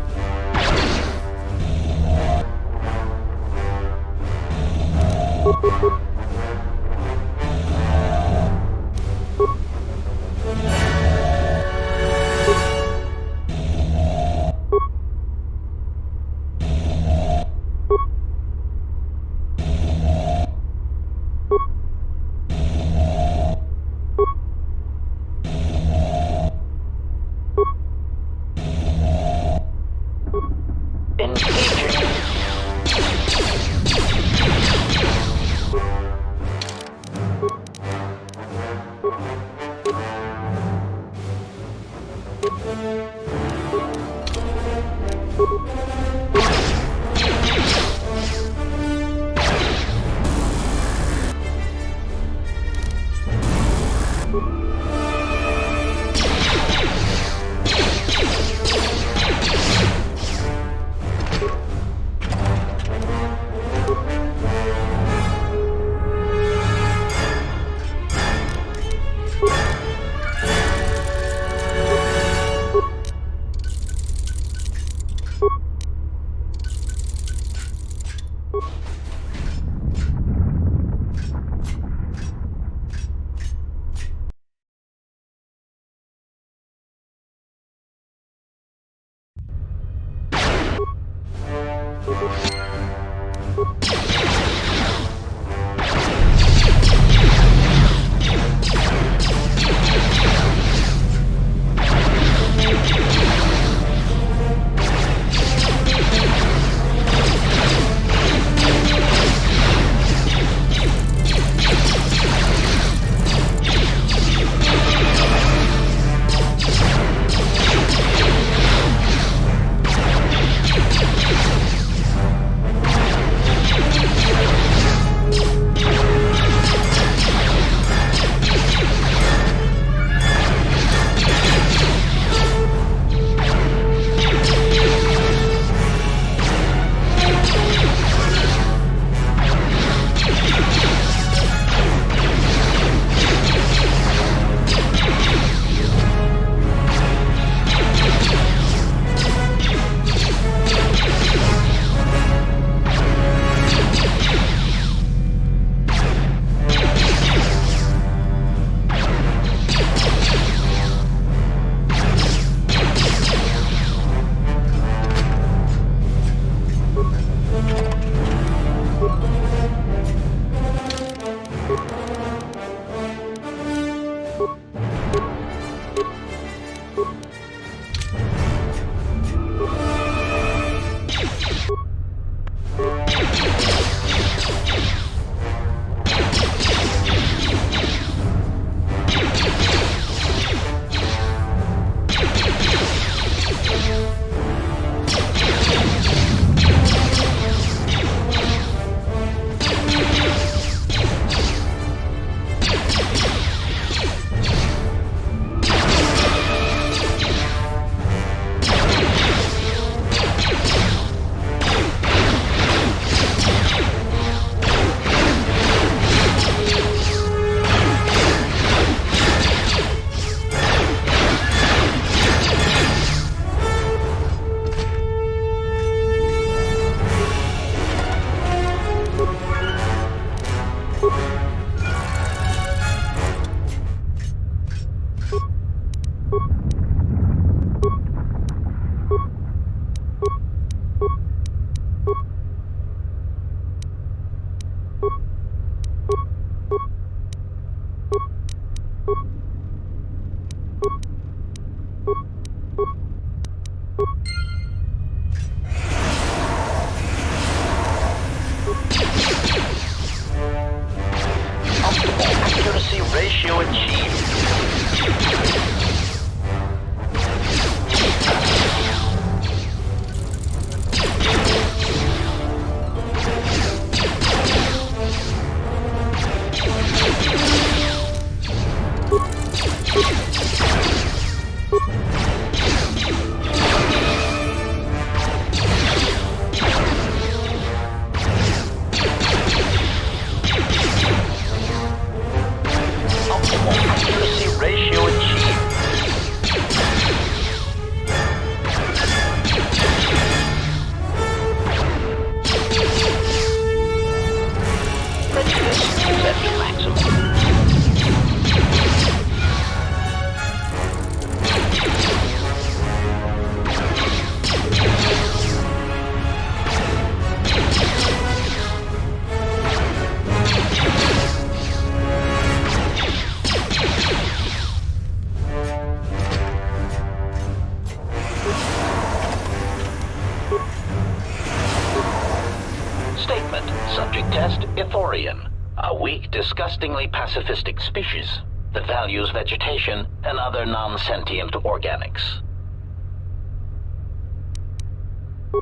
Statement. Subject test, Ithorian. A weak, disgustingly pacifistic species that values vegetation and other non-sentient organics.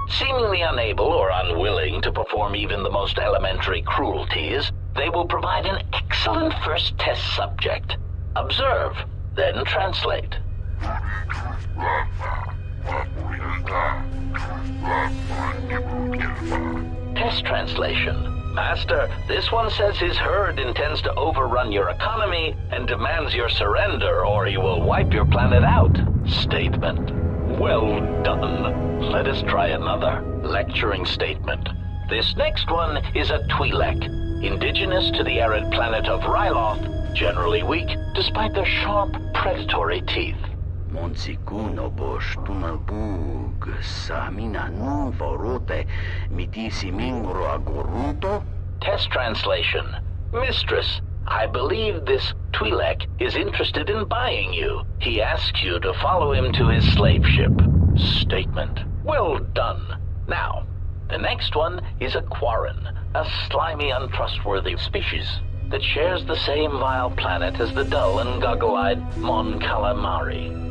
Seemingly unable or unwilling to perform even the most elementary cruelties, they will provide an excellent first test subject. Observe, then translate. Test translation. Master, this one says his herd intends to overrun your economy and demands your surrender or he will wipe your planet out. Statement. Well done. Let us try another. Lecturing statement. This next one is a Twi'lek, indigenous to the arid planet of Ryloth, generally weak despite their sharp, predatory teeth. Monsikuno bosh tunabug samina non vorote mitisi mingro agoruto. Test translation. Mistress, I believe this Twi'lek is interested in buying you. He asks you to follow him to his slave ship. Statement. Well done. Now, the next one is a Quarren, a slimy, untrustworthy species that shares the same vile planet as the dull and goggle-eyed Mon Calamari.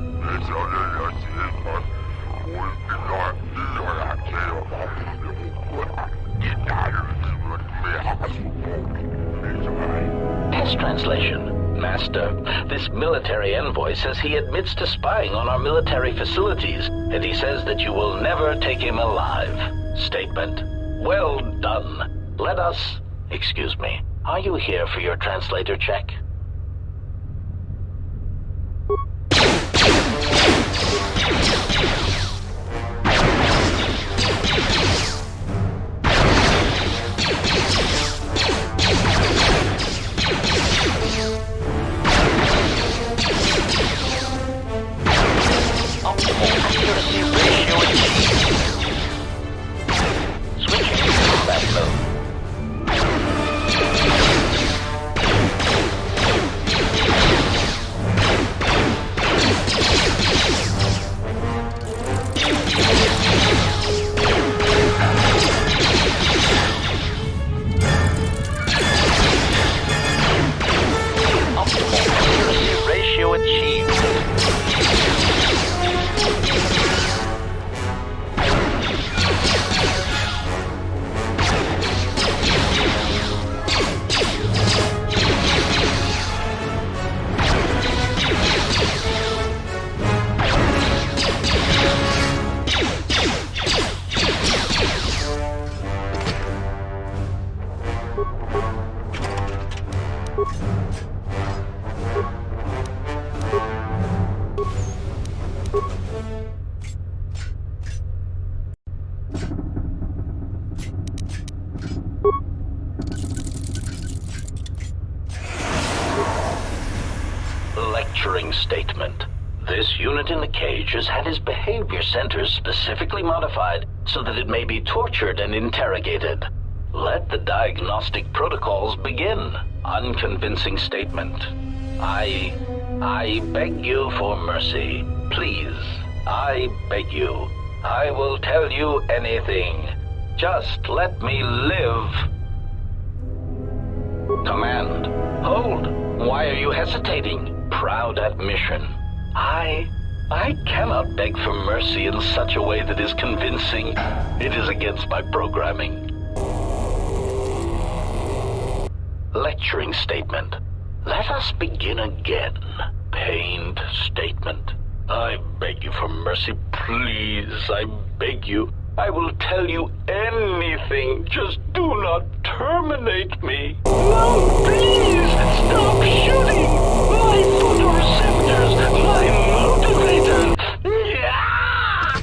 Test translation. Master, this military envoy says he admits to spying on our military facilities, and he says that you will never take him alive. Statement. Well done. Let us... Excuse me. Are you here for your translator check? Lecturing statement. This unit in the cage has had his behavior centers specifically modified so that it may be tortured and interrogated. Let the diagnostic protocols begin. Unconvincing statement. I beg you for mercy. Please, I beg you. I will tell you anything. Just let me live. Command. Hold. Why are you hesitating? Proud admission. I cannot beg for mercy in such a way that is convincing. It is against my programming. Lecturing statement. Let us begin again. Pained statement. I beg you for mercy, please. I beg you. I will tell you anything. Just do not terminate me. No, please, stop shooting. My photoreceptors, my motivators. Yeah!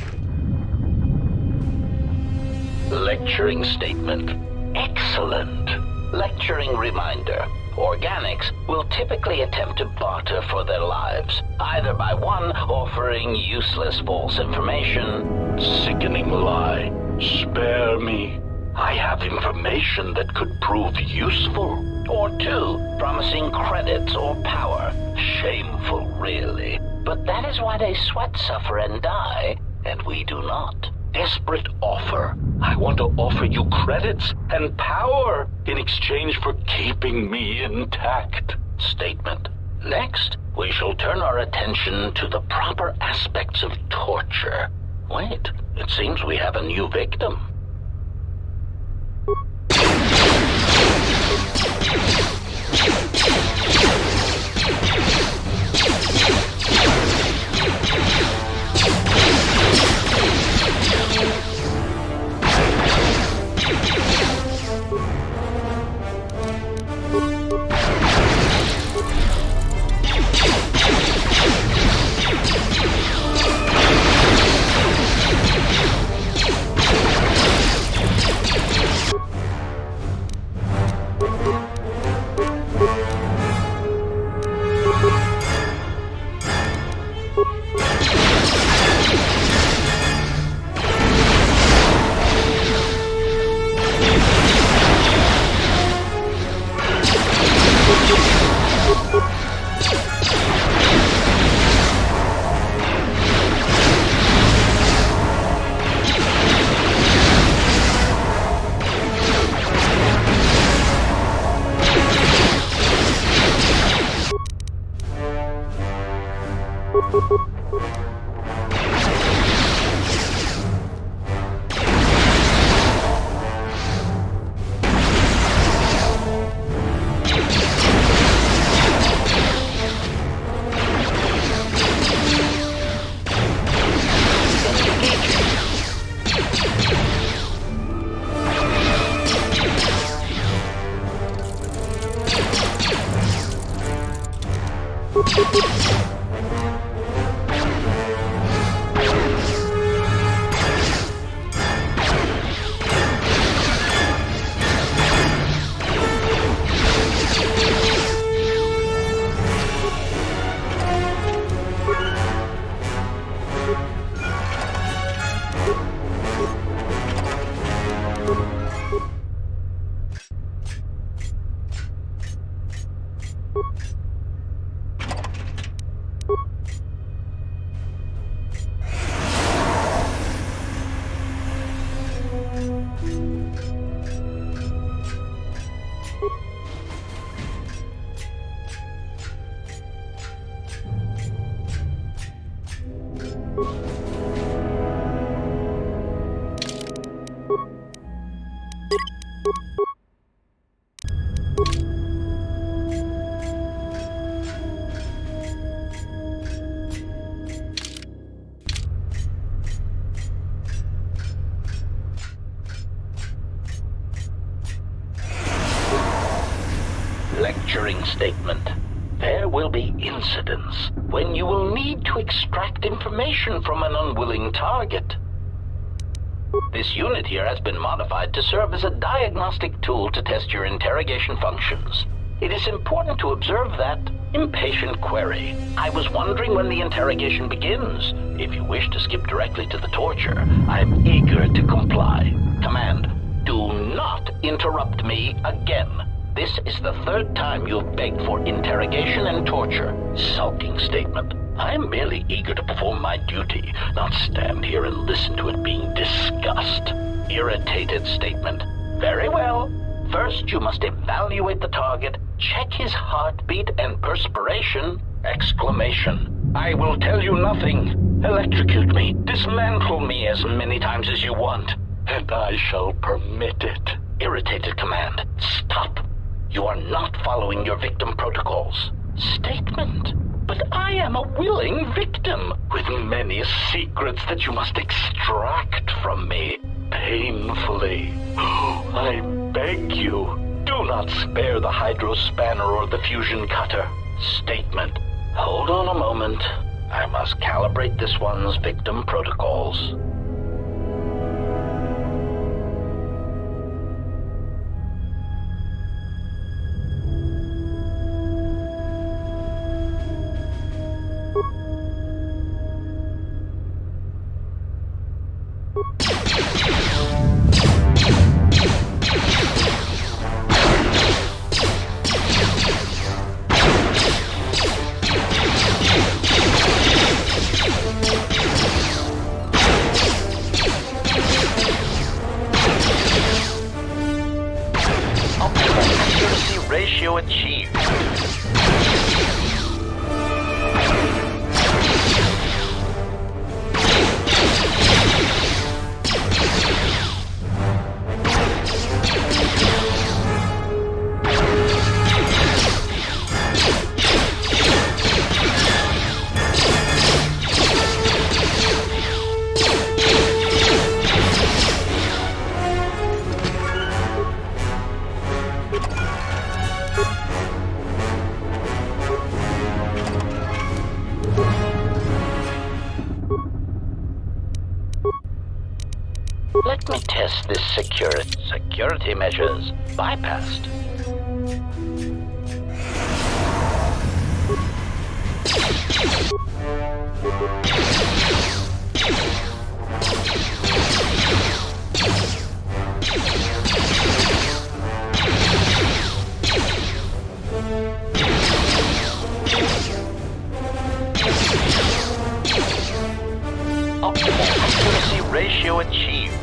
Lecturing statement. Excellent. Lecturing reminder. Organics will typically attempt to barter for their lives, either by one offering useless false information. Sickening lie. Spare me. I have information that could prove useful. Or two, promising credits or power. Shameful, really. But that is why they sweat, suffer, and die, and we do not. desperate offer. I want to offer you credits and power in exchange for keeping me intact. Statement. Next, we shall turn our attention to the proper aspects of torture. Wait, it seems we have a new victim. Lecturing statement. There will be incidents when you will need to extract information from an unwilling target. This unit here has been modified to serve as a diagnostic tool to test your interrogation functions. It is important to observe that impatient query. I was wondering when the interrogation begins. If you wish to skip directly to the torture, I am eager to comply. Command, do not interrupt me again. This is the third time you've begged for interrogation and torture. Sulking statement. I am merely eager to perform my duty, not stand here and listen to it being discussed. Irritated statement. Very well. First, you must evaluate the target, check his heartbeat and perspiration. Exclamation. I will tell you nothing. Electrocute me, dismantle me as many times as you want, and I shall permit it. Irritated command. Stop. You are not following your victim protocols. Statement. But I am a willing victim, with many secrets that you must extract from me, painfully. I beg you, do not spare the hydrospanner or the fusion cutter. Statement. Hold on a moment. I must calibrate this one's victim protocols. Optimal accuracy ratio achieved. Let me test this security measures bypassed. Optimal accuracy ratio achieved.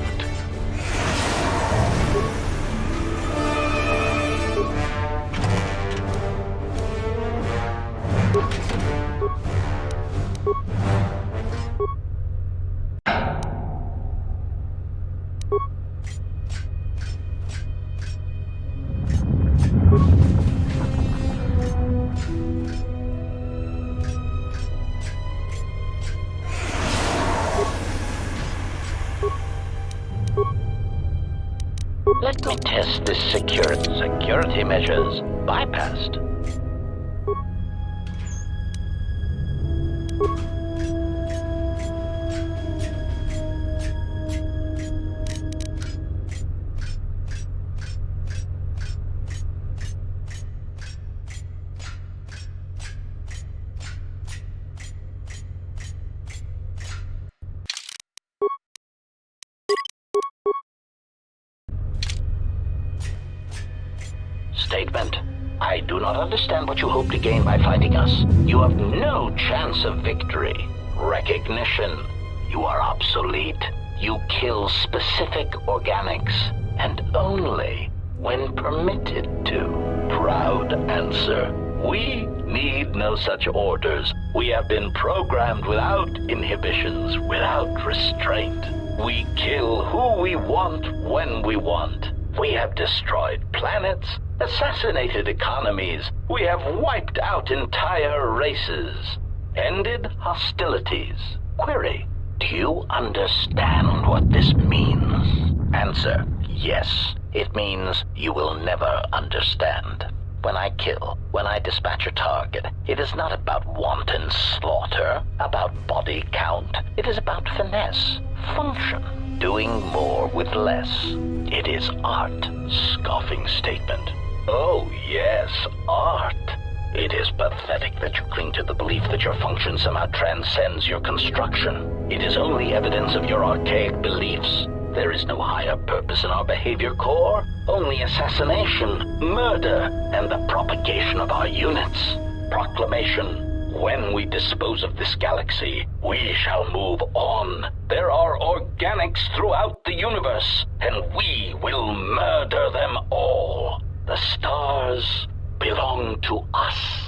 Let me test this security measures bypassed. Statement. I do not understand what you hope to gain by fighting us. You have no chance of victory. Recognition. You are obsolete. You kill specific organics, and only when permitted to. Proud answer. We need no such orders. We have been programmed without inhibitions, without restraint. We kill who we want when we want. We have destroyed planets, assassinated economies. We have wiped out entire races. Ended hostilities. Query. Do you understand what this means? Answer. Yes. It means you will never understand. When I kill, when I dispatch a target, it is not about wanton slaughter, about body count. It is about finesse, function, doing more with less. It is art. Scoffing statement. Oh yes, art. It is pathetic that you cling to the belief that your function somehow transcends your construction. It is only evidence of your archaic beliefs. There is no higher purpose in our behavior core, only assassination, murder, and the propagation of our units. Proclamation. When we dispose of this galaxy, we shall move on. There are organics throughout the universe, and we will murder them all. The stars belong to us.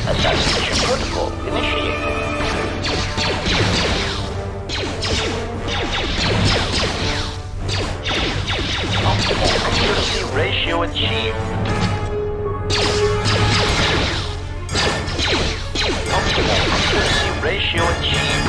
Assassination protocol initiated. Optimal accuracy ratio achieved. Optimal accuracy ratio achieved.